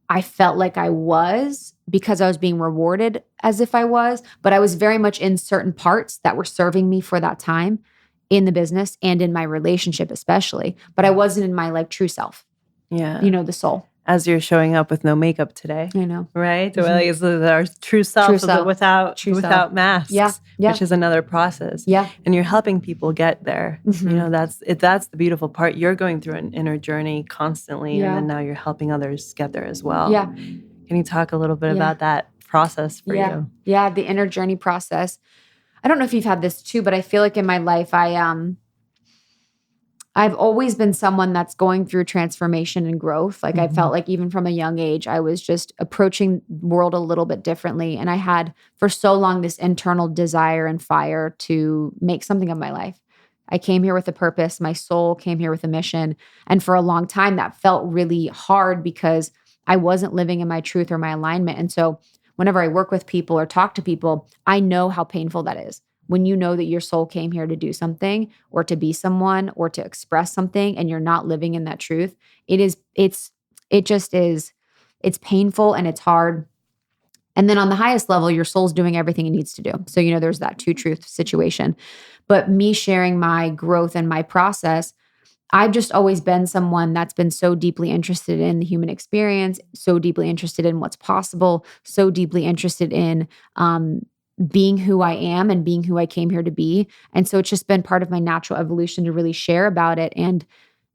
I felt like I was, because I was being rewarded as if I was, but I was very much in certain parts that were serving me for that time in the business and in my relationship especially, but I wasn't in my like true self. Yeah. The soul. As you're showing up with no makeup today. I know. Right? Like it's our true self, without masks, which is another process. Yeah. And you're helping people get there. That's the beautiful part. You're going through an inner journey constantly, and then now you're helping others get there as well. Yeah. Can you talk a little bit about that process for you? Yeah, the inner journey process. I don't know if you've had this too, but I feel like in my life, I've always been someone that's going through transformation and growth. Like I felt like even from a young age, I was just approaching the world a little bit differently. And I had for so long this internal desire and fire to make something of my life. I came here with a purpose. My soul came here with a mission. And for a long time, that felt really hard because I wasn't living in my truth or my alignment. And so whenever I work with people or talk to people, I know how painful that is. When you know that your soul came here to do something or to be someone or to express something and you're not living in that truth, it's painful and it's hard. And then on the highest level, your soul's doing everything it needs to do. So, there's that two truth situation. But me sharing my growth and my process, I've just always been someone that's been so deeply interested in the human experience, so deeply interested in what's possible, so deeply interested in being who I am and being who I came here to be. And so it's just been part of my natural evolution to really share about it. And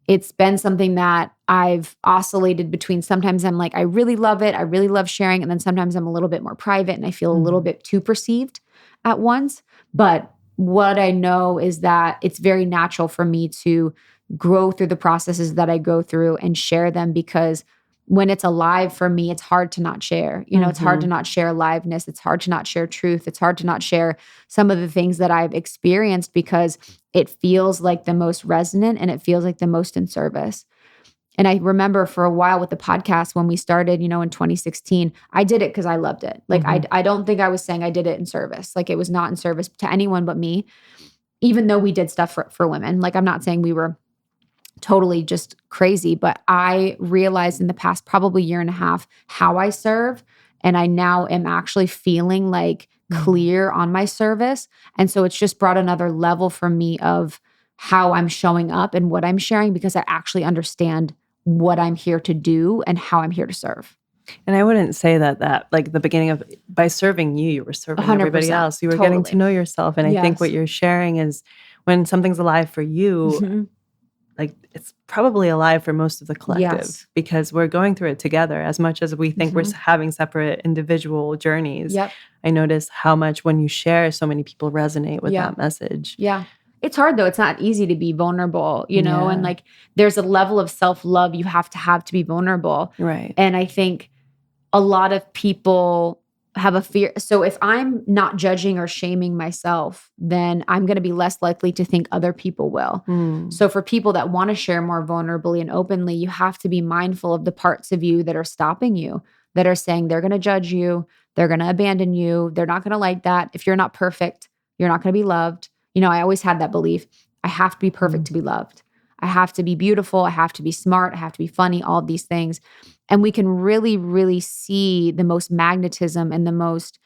it's been something that I've oscillated between. Sometimes I'm like, I really love it. I really love sharing. And then sometimes I'm a little bit more private and I feel a little bit too perceived at once. But what I know is that it's very natural for me to grow through the processes that I go through and share them, because when it's alive for me, it's hard to not share. It's hard to not share aliveness. It's hard to not share truth. It's hard to not share some of the things that I've experienced because it feels like the most resonant and it feels like the most in service. And I remember for a while with the podcast when we started, in 2016, I did it because I loved it. Like, I don't think I was saying I did it in service. Like, it was not in service to anyone but me, even though we did stuff for women. Like, I'm not saying we were totally just crazy, but I realized in the past probably year and a half how I serve. And I now am actually feeling like clear on my service. And so it's just brought another level for me of how I'm showing up and what I'm sharing, because I actually understand what I'm here to do and how I'm here to serve. And I wouldn't say that like the beginning of, by serving you were serving everybody else. You were getting to know yourself. And I think what you're sharing is when something's alive for you, like it's probably alive for most of the collective Yes. because we're going through it together as much as we think we're having separate individual journeys. Yep. I notice how much when you share, so many people resonate with that message. Yeah. It's hard though. It's not easy to be vulnerable, you know, and like there's a level of self-love you have to be vulnerable. Right. And I think a lot of people have a fear. So if I'm not judging or shaming myself, then I'm going to be less likely to think other people will. So for people that want to share more vulnerably and openly, you have to be mindful of the parts of you that are stopping you, that are saying they're going to judge you, they're going to abandon you, they're not going to like that. If you're not perfect, you're not going to be loved. You know, I always had that belief. I have to be perfect to be loved. I have to be beautiful. I have to be smart. I have to be funny, all of these things. And we can really, really see the most magnetism and the most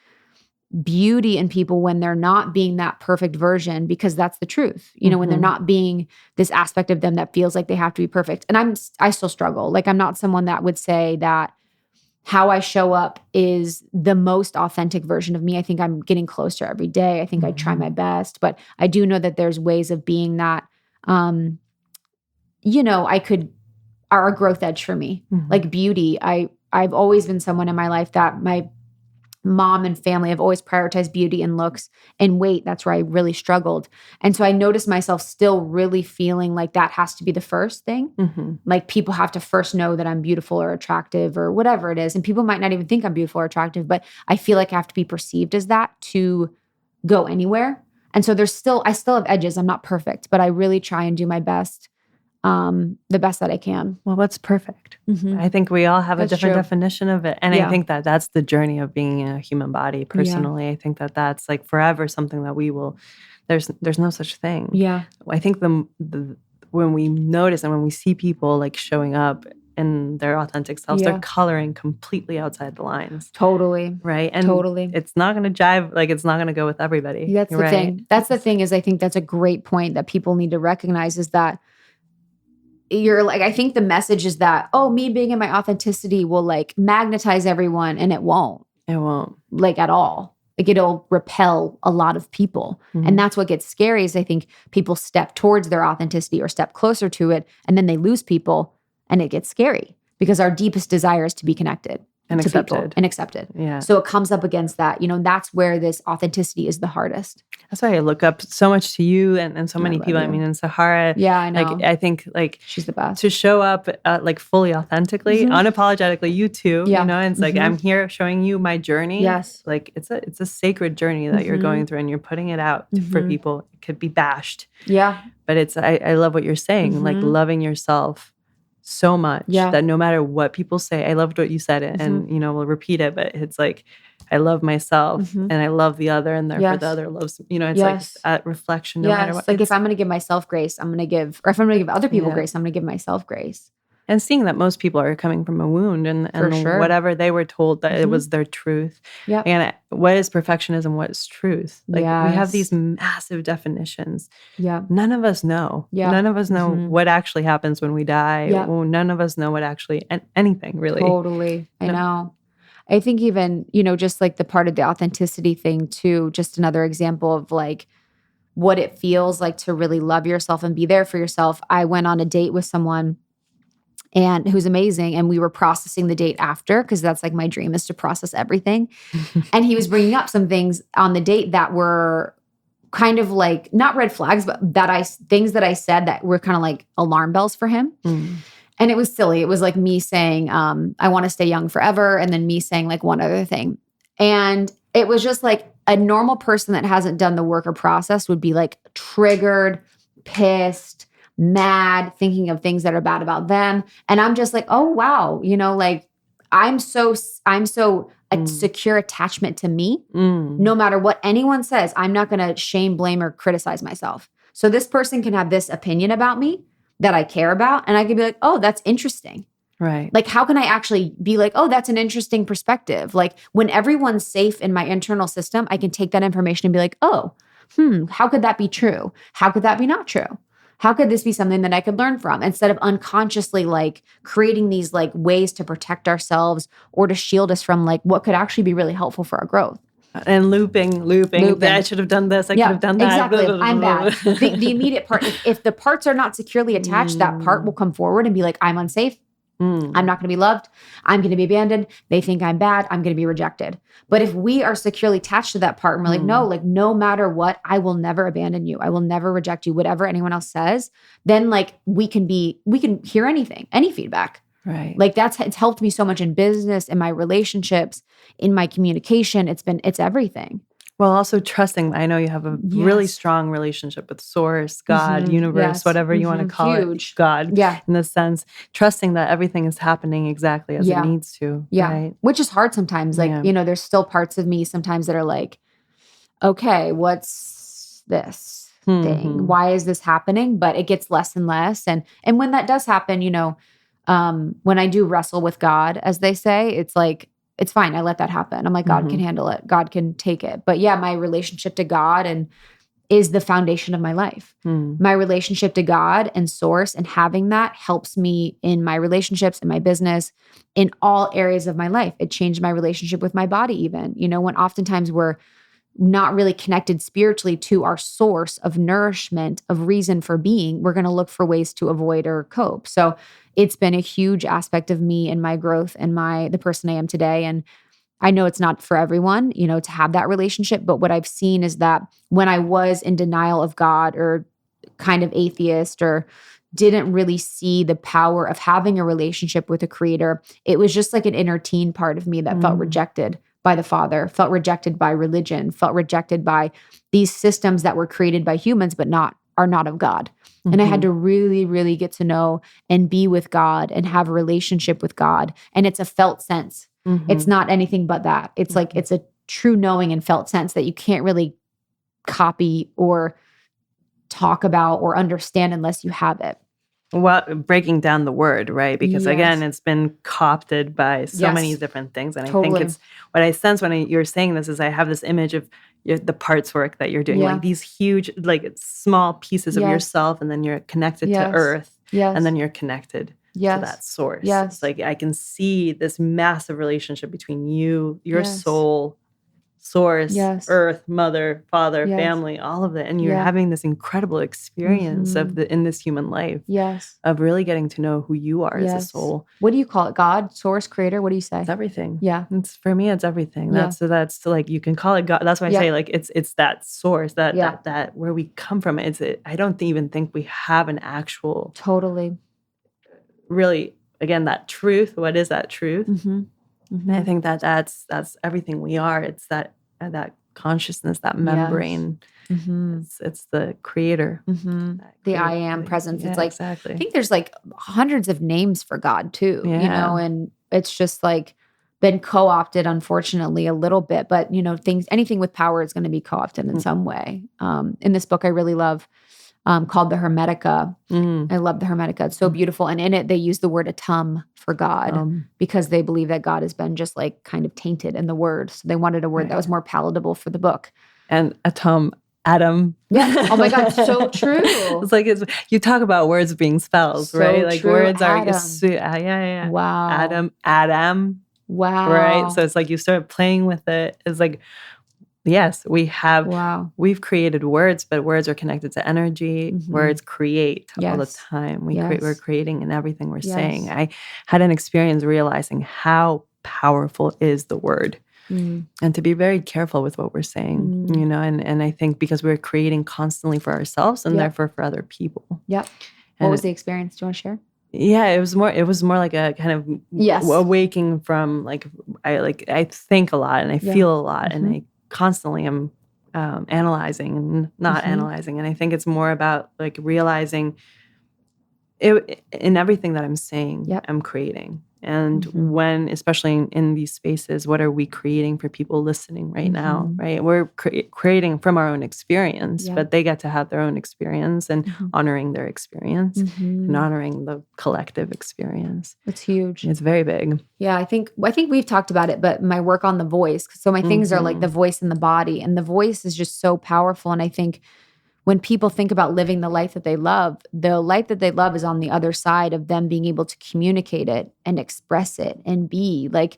beauty in people when they're not being that perfect version, because that's the truth. You know, when they're not being this aspect of them that feels like they have to be perfect. And I still struggle. Like I'm not someone that would say that how I show up is the most authentic version of me. I think I'm getting closer every day. I think I try my best, but I do know that there's ways of being that, you know, are a growth edge for me. Like beauty. I've always been someone in my life that my mom and family have always prioritized beauty and looks and weight. That's where I really struggled. And so I noticed myself still really feeling like that has to be the first thing. Like people have to first know that I'm beautiful or attractive or whatever it is. And people might not even think I'm beautiful or attractive, but I feel like I have to be perceived as that to go anywhere. And so I still have edges. I'm not perfect, but I really try and do my best, the best that I can. Well, what's perfect? I think we all have a different definition of it. And I think that that's the journey of being a human body personally. I think that that's like forever something that we will, there's no such thing. Yeah. I think when we notice and when we see people like showing up in their authentic selves, they're coloring completely outside the lines. Totally. Right. And it's not going to jive. Like it's not going to go with everybody. That's the thing. That's the thing is I think that's a great point that people need to recognize is that you're like, I think the message is that, oh, me being in my authenticity will like magnetize everyone, and it won't. It won't. Like at all. Like it'll repel a lot of people. And that's what gets scary is I think people step towards their authenticity or step closer to it, and then they lose people and it gets scary because our deepest desire is to be connected. And to accepted. people and accepted. Yeah. So it comes up against that. You know, that's where this authenticity is the hardest. That's why I look up so much to you and so many people. You. I mean, and Sahara. Yeah, I know. Like, I think like she's the best. To show up like fully authentically, unapologetically, you too. You know, and it's like I'm here showing you my journey. Yes. Like it's a sacred journey that you're going through, and you're putting it out for people. It could be bashed. Yeah. But it's I love what you're saying. Like loving yourself so much that no matter what people say, I loved what you said it, and you know we'll repeat it, but it's like I love myself and I love the other, and therefore the other loves. You know, it's like a reflection. No matter what. Like if I'm going to give myself grace, I'm going to give, or if I'm going to give other people grace, I'm going to give myself grace. And seeing that most people are coming from a wound and whatever they were told that it was their truth. Yeah. And what is perfectionism? What is truth? Like we have these massive definitions. Yeah. None of us know. Yeah. None of us know what actually happens when we die. Yeah. Well, none of us know what actually, anything really. Totally. I know. I think even, you know, just like the part of the authenticity thing too, just another example of like what it feels like to really love yourself and be there for yourself. I went on a date with someone and who's amazing. And we were processing the date after, because that's like my dream is to process everything. And he was bringing up some things on the date that were kind of like, not red flags, but things that I said that were kind of like alarm bells for him. And it was silly. It was like me saying, I want to stay young forever. And then me saying like one other thing. And it was just like a normal person that hasn't done the work or process would be like triggered, pissed, mad, thinking of things that are bad about them. And I'm just like, oh, wow. You know, like I'm so a secure attachment to me. No matter what anyone says, I'm not going to shame, blame, or criticize myself. So this person can have this opinion about me that I care about. And I can be like, oh, that's interesting. Right. Like, how can I actually be like, oh, that's an interesting perspective? Like when everyone's safe in my internal system, I can take that information and be like, oh, how could that be true? How could that be not true? How could this be something that I could learn from, instead of unconsciously like creating these like ways to protect ourselves or to shield us from like what could actually be really helpful for our growth? And looping. I should have done this. I could have done that. Exactly. I'm bad. The immediate part, if the parts are not securely attached, that part will come forward and be like, I'm unsafe. I'm not going to be loved. I'm going to be abandoned. They think I'm bad. I'm going to be rejected. But if we are securely attached to that part and we're like, no matter what, I will never abandon you. I will never reject you, whatever anyone else says, then like we can hear anything, any feedback. Right. Like it's helped me so much in business, in my relationships, in my communication. It's everything. Well, also trusting. I know you have a really strong relationship with Source, God, universe, whatever you want to call it, God. Yeah. In the sense, trusting that everything is happening exactly as it needs to. Yeah. Right? Which is hard sometimes. Like, there's still parts of me sometimes that are like, okay, what's this thing? Why is this happening? But it gets less and less. And when that does happen, when I do wrestle with God, as they say, it's like, it's fine. I let that happen. I'm like, God can handle it. God can take it. But yeah, my relationship to God is the foundation of my life. My relationship to God and Source and having that helps me in my relationships, in my business, in all areas of my life. It changed my relationship with my body even. When oftentimes we're not really connected spiritually to our source of nourishment, of reason for being, we're going to look for ways to avoid or cope. So it's been a huge aspect of me and my growth and the person I am today. And I know it's not for everyone, to have that relationship. But what I've seen is that when I was in denial of God or kind of atheist or didn't really see the power of having a relationship with a creator, it was just like an inner teen part of me that felt rejected by the Father, felt rejected by religion, felt rejected by these systems that were created by humans, but are not of God. And I had to really, really get to know and be with God and have a relationship with God. And it's a felt sense. It's not anything but that. It's like, it's a true knowing and felt sense that you can't really copy or talk about or understand unless you have it. Well, breaking down the word, right? Because again, it's been co-opted by so many different things. And I think it's what I sense when you're saying this is I have this image of the parts work that you're doing, like these huge, like small pieces of yourself, and then you're connected to Earth, and then you're connected to that source. It's like I can see this massive relationship between you, your soul, Source, Earth, Mother, Father, family, all of it. And you're having this incredible experience in this human life of really getting to know who you are as a soul. What do you call it? God, Source, Creator? What do you say? It's everything. Yeah. For me, it's everything. That's like, you can call it God. That's why I say like, it's that source, that where we come from. I don't even think we have an actual. Totally. Really, again, that truth. What is that truth? I think that's everything we are. It's that consciousness, that membrane. It's the creator. The I am presence. It's like, exactly. I think there's like hundreds of names for God too, and it's just like been co-opted, unfortunately, a little bit, but anything with power is going to be co-opted in some way. In this book I really love, called the Hermetica. I love the Hermetica. It's so beautiful. And in it, they use the word atum for God because they believe that God has been just like kind of tainted in the word. So they wanted a word that was more palatable for the book. And atom, atom. Yeah. Oh my God. So true. It's like, you talk about words being spells, right? Like true. words Atom. are, Wow. Adam. Wow. Right? So it's like you start playing with it. It's like, yes, we've created words, but words are connected to energy. Words create all the time. We're creating in everything we're saying. I had an experience realizing how powerful is the word. And to be very careful with what we're saying, and I think because we're creating constantly for ourselves and therefore for other people. Yep. What was the experience? Do you want to share? Yeah, it was more like a kind of awaking from I think a lot and I feel a lot and I constantly am analyzing and not analyzing. And I think it's more about like realizing it in everything that I'm saying, I'm creating. And when, especially in these spaces, what are we creating for people listening right now, right? We're creating from our own experience, but they get to have their own experience and honoring their experience and honoring the collective experience. It's huge. It's very big. Yeah, I think we've talked about it, but my work on the voice. So my things are like the voice and the body, and the voice is just so powerful. And I think when people think about living the life that they love, the life that they love is on the other side of them being able to communicate it and express it and be like,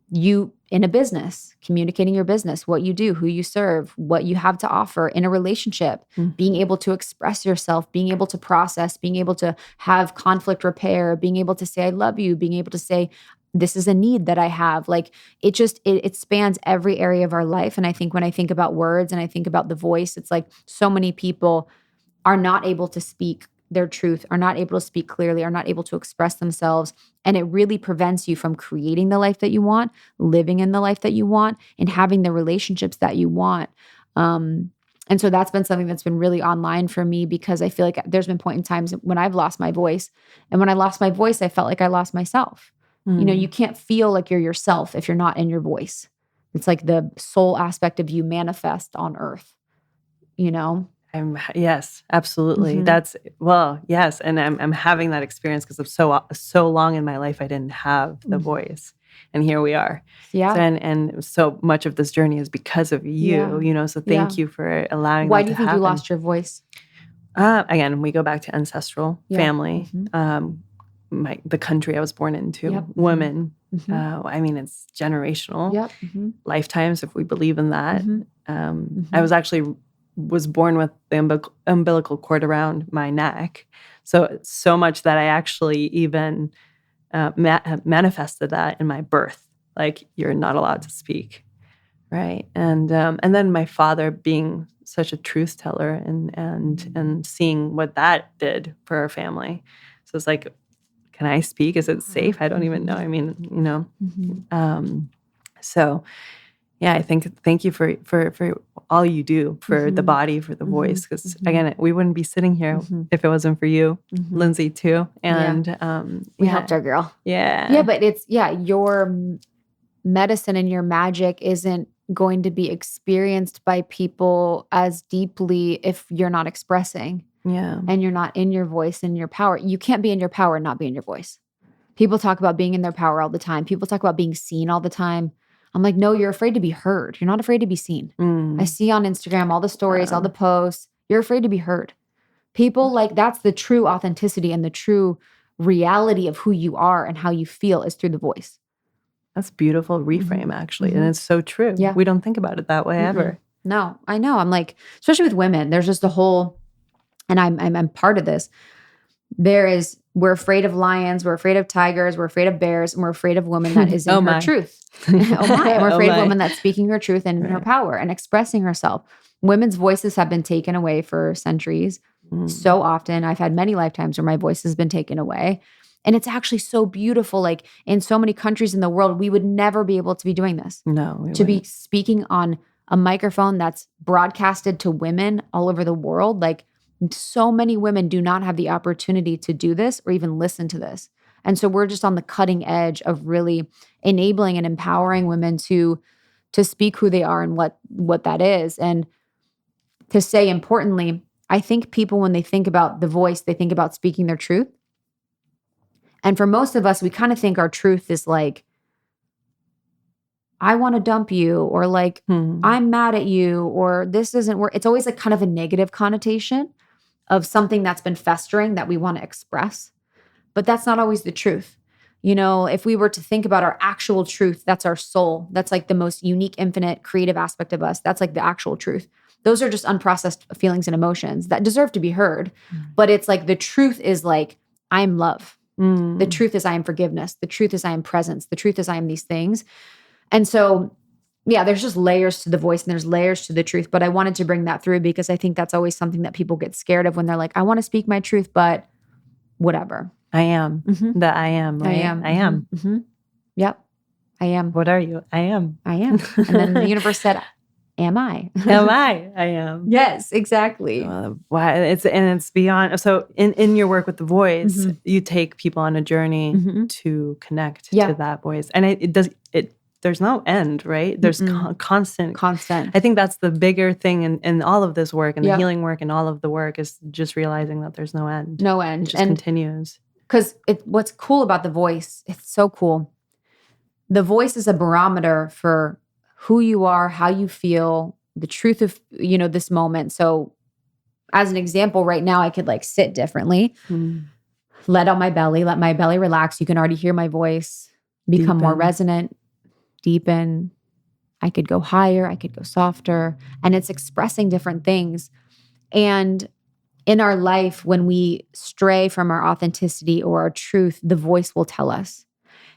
you in a business, communicating your business, what you do, who you serve, what you have to offer in a relationship, being able to express yourself, being able to process, being able to have conflict repair, being able to say, I love you, being able to say, this is a need that I have. Like it spans every area of our life. And I think when I think about words and I think about the voice, it's like so many people are not able to speak their truth, are not able to speak clearly, are not able to express themselves. And it really prevents you from creating the life that you want, living in the life that you want, and having the relationships that you want. And so that's been something that's been really online for me, because I feel like there's been point in times when I've lost my voice. And when I lost my voice, I felt like I lost myself. You know, you can't feel like you're yourself if you're not in your voice. It's like the soul aspect of you manifest on earth, you know? Yes, absolutely. Yes. And I'm having that experience because of so long in my life, I didn't have the voice. And here we are. Yeah. So, and so much of this journey is because of you, you know, so thank you for allowing Why that do you to think happen. you lost your voice? Again, we go back to ancestral family, the country I was born into, women. I mean, it's generational, lifetimes, if we believe in that. I was born with the umbilical cord around my neck. So much that I actually even manifested that in my birth. Like, you're not allowed to speak, right? And then my father being such a truth teller and seeing what that did for our family. So it's like, can I speak? Is it safe? I don't even know. I mean, you know. So yeah, I think thank you for all you do for the body, for the voice, because again, we wouldn't be sitting here if it wasn't for you, Lindsay, too. And we helped our girl. Yeah, but it's your medicine and your magic isn't going to be experienced by people as deeply if you're not expressing. Yeah, and you're not in your voice and your power. You can't be in your power and not be in your voice. People talk about being in their power all the time. People talk about being seen all the time. I'm like, no, you're afraid to be heard. You're not afraid to be seen. I see on Instagram all the stories, all the posts. You're afraid to be heard. People, like, that's the true authenticity and the true reality of who you are and how you feel is through the voice. That's beautiful reframe, actually. And it's so true. Yeah. We don't think about it that way ever. No, I know. I'm like, especially with women, there's just a whole, and I'm part of this. We're afraid of lions, we're afraid of tigers, we're afraid of bears, and we're afraid of women that is in her truth. Oh my. And we're afraid of women that's speaking her truth and in her power and expressing herself. Women's voices have been taken away for centuries. So often. I've had many lifetimes where my voice has been taken away. And it's actually so beautiful. Like, in so many countries in the world, we would never be able to be doing this. No. To be speaking on a microphone that's broadcasted to women all over the world. Like, so many women do not have the opportunity to do this or even listen to this. And so we're just on the cutting edge of really enabling and empowering women to speak who they are and what that is. And to say, importantly, I think people, when they think about the voice, they think about speaking their truth. And for most of us, we kind of think our truth is like, I want to dump you, or like, I'm mad at you, or this doesn't work. It's always like kind of a negative connotation of something that's been festering that we want to express. But that's not always the truth. You know, if we were to think about our actual truth, that's our soul. That's like the most unique, infinite, creative aspect of us. That's like the actual truth. Those are just unprocessed feelings and emotions that deserve to be heard. But it's like, the truth is like, I am love. The truth is I am forgiveness. The truth is I am presence. The truth is I am these things. And so, yeah, there's just layers to the voice and there's layers to the truth. But I wanted to bring that through because I think that's always something that people get scared of when they're like, I want to speak my truth, but whatever. I am. That I am, right? I am. Yep. I am. What are you? I am. I am. And then the universe said, am I? Am I? I am. Yes, exactly. Wow. It's beyond. So in your work with the voice, you take people on a journey to connect to that voice. And there's no end, right? There's constant. I think that's the bigger thing in all of this work and the healing work and all of the work is just realizing that there's no end. No end. It just continues. Because what's cool about the voice, it's so cool. The voice is a barometer for who you are, how you feel, the truth of, this moment. So as an example, right now, I could like sit differently, let out my belly, let my belly relax. You can already hear my voice become more resonant, deepen. I could go higher. I could go softer. And it's expressing different things. And in our life, when we stray from our authenticity or our truth, the voice will tell us,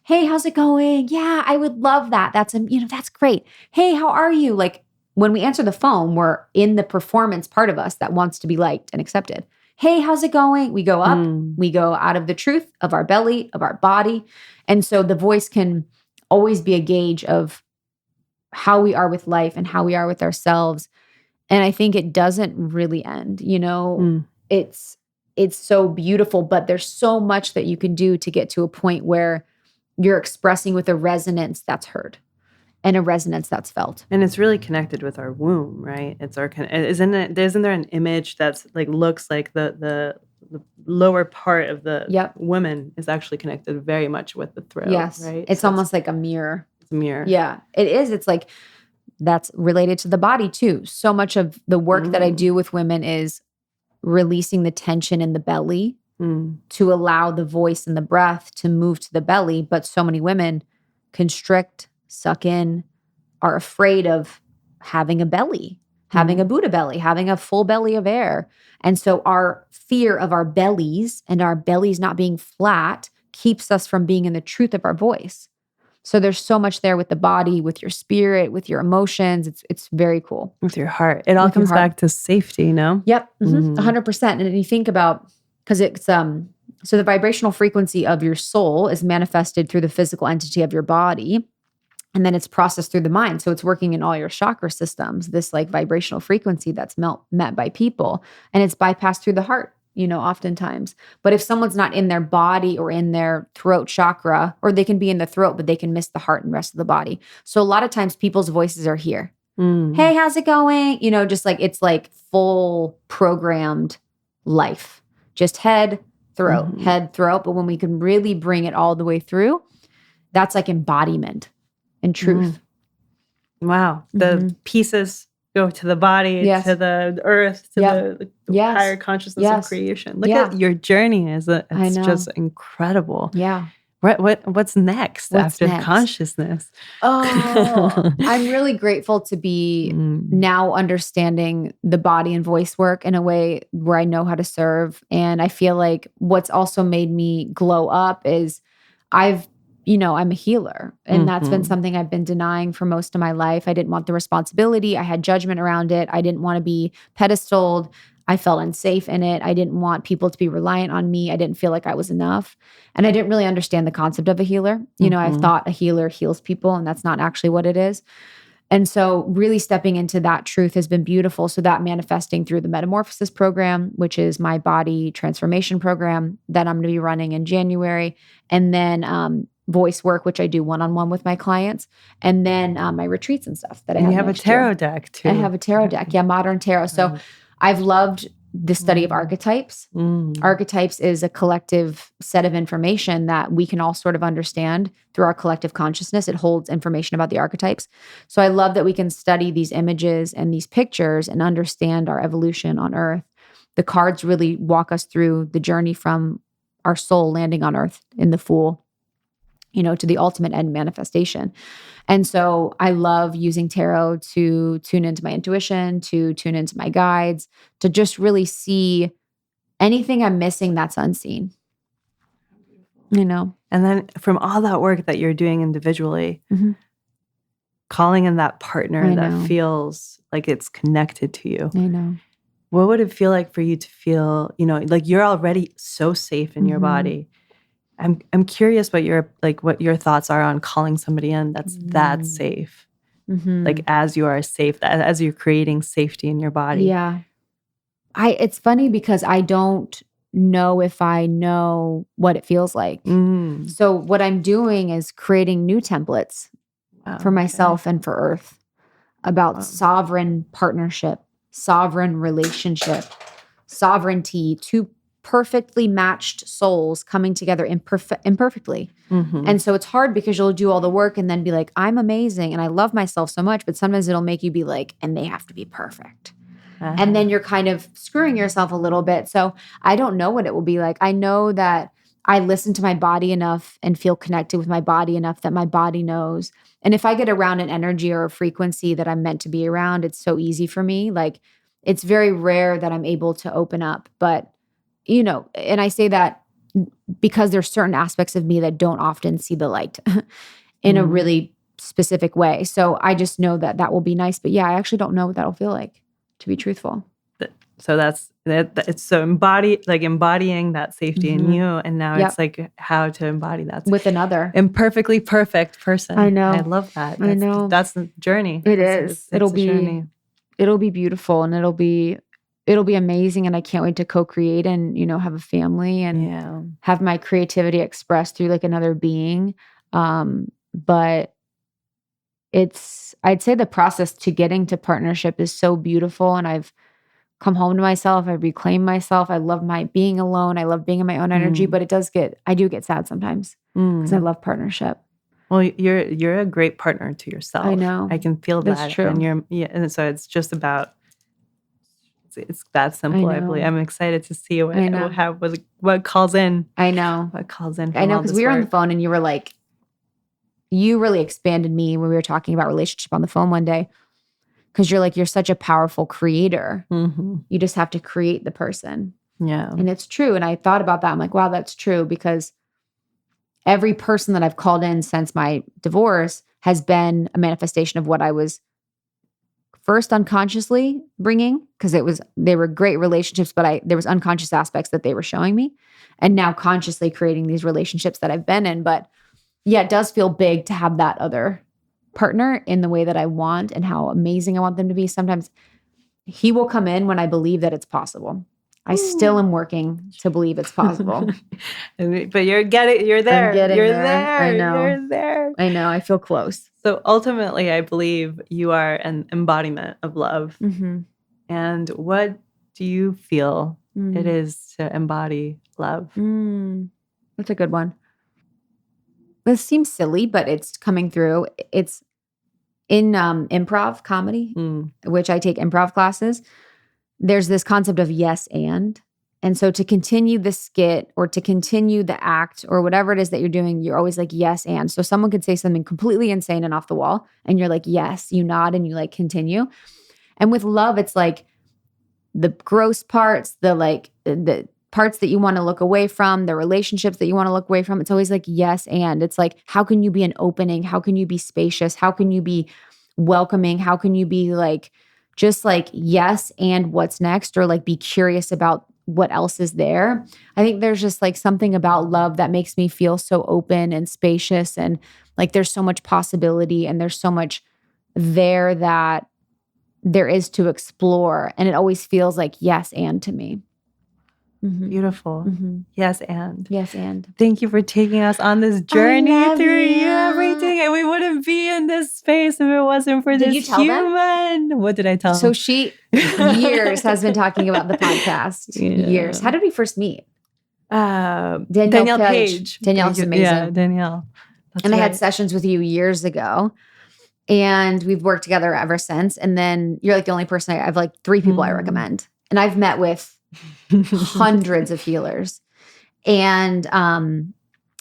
hey, how's it going? Yeah, I would love that. That's great. Hey, how are you? Like when we answer the phone, we're in the performance part of us that wants to be liked and accepted. Hey, how's it going? We go up, we go out of the truth of our belly, of our body. And so the voice can always be a gauge of how we are with life and how we are with ourselves. And I think it doesn't really end, It's so beautiful, but there's so much that you can do to get to a point where you're expressing with a resonance that's heard and a resonance that's felt. And it's really connected with our womb, right? It's our isn't there an image that's like looks like the lower part of the woman is actually connected very much with the throat. Yes. Right. It's almost like a mirror. It's a mirror. Yeah, it is. It's like that's related to the body too. So much of the work that I do with women is releasing the tension in the belly to allow the voice and the breath to move to the belly. But so many women constrict, suck in, are afraid of having a belly, having a Buddha belly, having a full belly of air. And so our fear of our bellies and our bellies not being flat keeps us from being in the truth of our voice. So there's so much there with the body, with your spirit, with your emotions. It's very cool. With your heart. It all comes back to safety, no? Yep. 100%. And you think about, because it's, so the vibrational frequency of your soul is manifested through the physical entity of your body. And then it's processed through the mind. So it's working in all your chakra systems, this like vibrational frequency that's met by people. And it's bypassed through the heart, oftentimes. But if someone's not in their body or in their throat chakra, or they can be in the throat, but they can miss the heart and rest of the body. So a lot of times people's voices are here. Hey, how's it going? Just like, it's like full programmed life, just head, throat. But when we can really bring it all the way through, that's like embodiment and truth. Wow. The pieces go to the body, to the earth, to the higher consciousness of creation. Look at your journey. It's just incredible. Yeah. What's next after consciousness? Oh, I'm really grateful to be now understanding the body and voice work in a way where I know how to serve. And I feel like what's also made me glow up is I'm a healer. And that's been something I've been denying for most of my life. I didn't want the responsibility. I had judgment around it. I didn't want to be pedestaled. I felt unsafe in it. I didn't want people to be reliant on me. I didn't feel like I was enough. And I didn't really understand the concept of a healer. I thought a healer heals people, and that's not actually what it is. And so really stepping into that truth has been beautiful. So that manifesting through the Metamorphosis program, which is my body transformation program that I'm going to be running in January. And then voice work, which I do one-on-one with my clients. And then my retreats and stuff that I have. You have a tarot deck too. I have a tarot deck. Yeah, modern tarot. So I've loved the study of archetypes. Archetypes is a collective set of information that we can all sort of understand through our collective consciousness. It holds information about the archetypes. So I love that we can study these images and these pictures and understand our evolution on Earth. The cards really walk us through the journey from our soul landing on Earth in the Fool, to the ultimate end manifestation. And so I love using tarot to tune into my intuition, to tune into my guides, to just really see anything I'm missing that's unseen. And then from all that work that you're doing individually, calling in that partner that feels like it's connected to you. I know. What would it feel like for you to feel, like you're already so safe in your body? I'm curious what your thoughts are on calling somebody in that's that safe. Like as you are safe, as you're creating safety in your body. Yeah. It's funny because I don't know if I know what it feels like. So what I'm doing is creating new templates for myself and for Earth about sovereign partnership, sovereign relationship, sovereignty, two perfectly matched souls coming together imperfectly. And so it's hard because you'll do all the work and then be like, I'm amazing and I love myself so much, but sometimes it'll make you be like, and they have to be perfect. And then you're kind of screwing yourself a little bit. So I don't know what it will be like. I know that I listen to my body enough and feel connected with my body enough that my body knows. And if I get around an energy or a frequency that I'm meant to be around, it's so easy for me. Like, it's very rare that I'm able to open up. But, and I say that because there's certain aspects of me that don't often see the light in a really specific way. So I just know that that will be nice. But yeah, I actually don't know what that'll feel like, to be truthful. So that's it's so embodying that safety in you, and now it's like how to embody that with another imperfectly perfect person. I know. I love that. I know. That's the journey. It'll be beautiful, and it'll be amazing, and I can't wait to co-create and have a family and have my creativity expressed through like another being. But I'd say the process to getting to partnership is so beautiful, and I've come home to myself. I reclaim myself. I love my being alone. I love being in my own energy, but I do get sad sometimes because I love partnership. Well, you're a great partner to yourself. I know. I can feel That's that. true. And so it's just about, it's that simple. I believe. I'm excited to see what calls in. I know. What calls in. I know, because we were on the phone and you were like, you really expanded me when we were talking about relationship on the phone one day. Because you're such a powerful creator. You just have to create the person. Yeah. And it's true. And I thought about that. I'm like, wow, that's true. Because every person that I've called in since my divorce has been a manifestation of what I was first unconsciously bringing. Because they were great relationships, but there was unconscious aspects that they were showing me. And now consciously creating these relationships that I've been in. But yeah, it does feel big to have that other partner in the way that I want and how amazing I want them to be. Sometimes he will come in when I believe that it's possible. I still am working to believe it's possible. But you're there. You're there. I know. You're there. I know. I feel close. So ultimately, I believe you are an embodiment of love. And what do you feel it is to embody love? That's a good one. This seems silly, but it's coming through. It's in improv comedy, which I take improv classes. There's this concept of yes and. And so to continue the skit or to continue the act or whatever it is that you're doing, you're always like, yes and. So someone could say something completely insane and off the wall, and you're like, yes, you nod and you like continue. And with love, it's like the gross parts, the parts that you want to look away from, the relationships that you want to look away from. It's always like, yes, and. It's like, how can you be an opening? How can you be spacious? How can you be welcoming? How can you be like, just like, yes, and what's next? Or like be curious about what else is there. I think there's just like something about love that makes me feel so open and spacious. And like, there's so much possibility and there's so much there that there is to explore. And it always feels like yes, and to me. Beautiful. Yes, and. Yes, and. Thank you for taking us on this journey through everything. And we wouldn't be in this space if it wasn't for this human. Them? What did I tell So she, years, has been talking about the podcast. Years. How did we first meet? Danielle Page. Danielle's amazing. Yeah, Danielle. I had sessions with you years ago. And we've worked together ever since. And then you're like the only person I have like 3 people I recommend. And I've met with hundreds of healers. And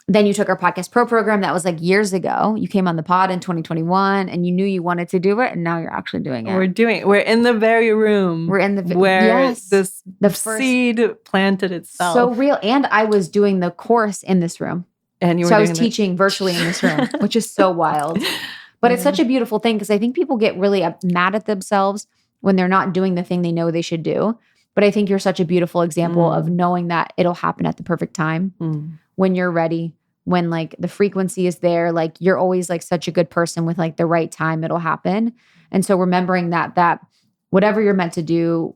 then you took our Podcast Pro program. That was like years ago. You came on the pod in 2021 and you knew you wanted to do it. And now you're actually doing it. We're in the very room. We're in the where the seed planted itself. So real. And I was doing the course in this room. And I was teaching virtually in this room, which is so wild. But it's such a beautiful thing because I think people get really mad at themselves when they're not doing the thing they know they should do. But I think you're such a beautiful example of knowing that it'll happen at the perfect time when you're ready, when like the frequency is there, like you're always like such a good person with like the right time, it'll happen. And so remembering that whatever you're meant to do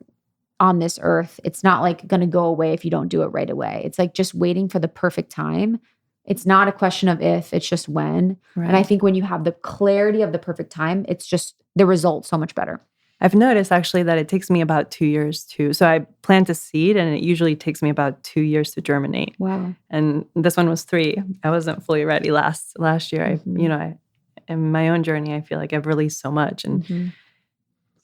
on this earth, it's not like going to go away if you don't do it right away. It's like just waiting for the perfect time. It's not a question of if, it's just when. Right. And I think when you have the clarity of the perfect time, it's just the result so much better. I've noticed actually that it takes me about 2 years to, I plant a seed and it usually takes me about 2 years to germinate. Wow. And this one was 3. I wasn't fully ready last year. I in my own journey, I feel like I've released so much. And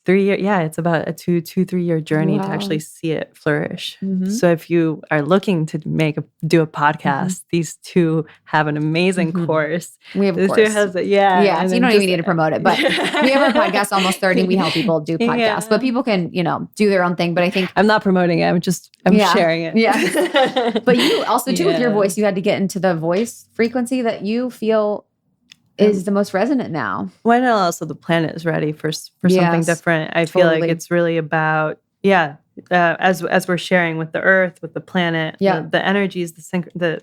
3 year, yeah, it's about a 3 year journey to Wow. actually see it flourish. Mhm. So if you are looking to do a podcast, these two have an amazing course. We have a These two course. has So you and don't then even need to promote it, but we have our podcast Almost 30. We help people do podcasts, Yeah. but people can, do their own thing. But I think I'm not promoting it. I'm Yeah. sharing it. Yeah. But you also too, with your Yeah. voice, you had to get into the voice frequency that you feel is the most resonant now. When also the planet is ready for something Yes, different. I feel like totally. it's really about, as we're sharing with the earth, with the planet, Yeah. the energies, the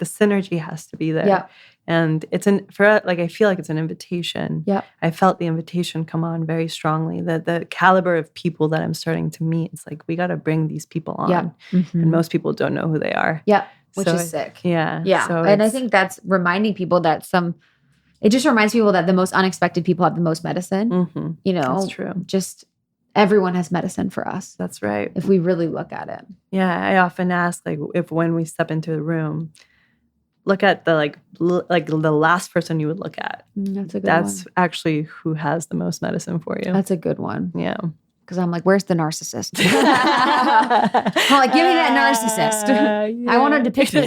synergy has to be there. Yeah. And I feel like it's an invitation. Yeah. I felt the invitation come on very strongly. The caliber of people that I'm starting to meet, it's like we got to bring these people on. Yeah. Mhm. And most people don't know who they are. Yeah. Which So is sick. Yeah. Yeah. So And I think that's reminding people that it just reminds people that the most unexpected people have the most medicine. That's true. Just everyone has medicine for us. That's right. If we really look at it. Yeah. I often ask, if when we step into the room, look at the the last person you would look at. That's a good one. That's actually who has the most medicine for you. That's a good one. Yeah. Because I'm like, where's the narcissist? I'm like, give me that narcissist. Yeah. I want her to pick me.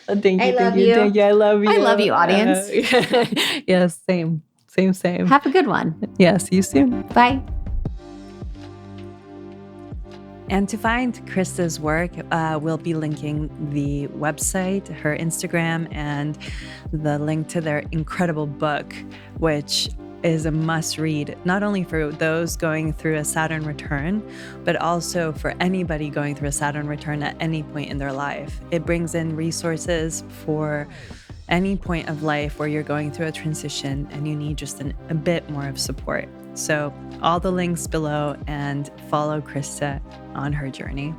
Thank you. love you. Thank you. I love you. I love you, audience. Yes, same. Have a good one. Yeah, see you soon. Bye. And to find Krista's work, we'll be linking the website, her Instagram, and the link to their incredible book, which is a must read, not only for those going through a Saturn return, but also for anybody going through a Saturn return at any point in their life. It brings in resources for any point of life where you're going through a transition and you need just a bit more of support. So all the links below, and follow Krista on her journey.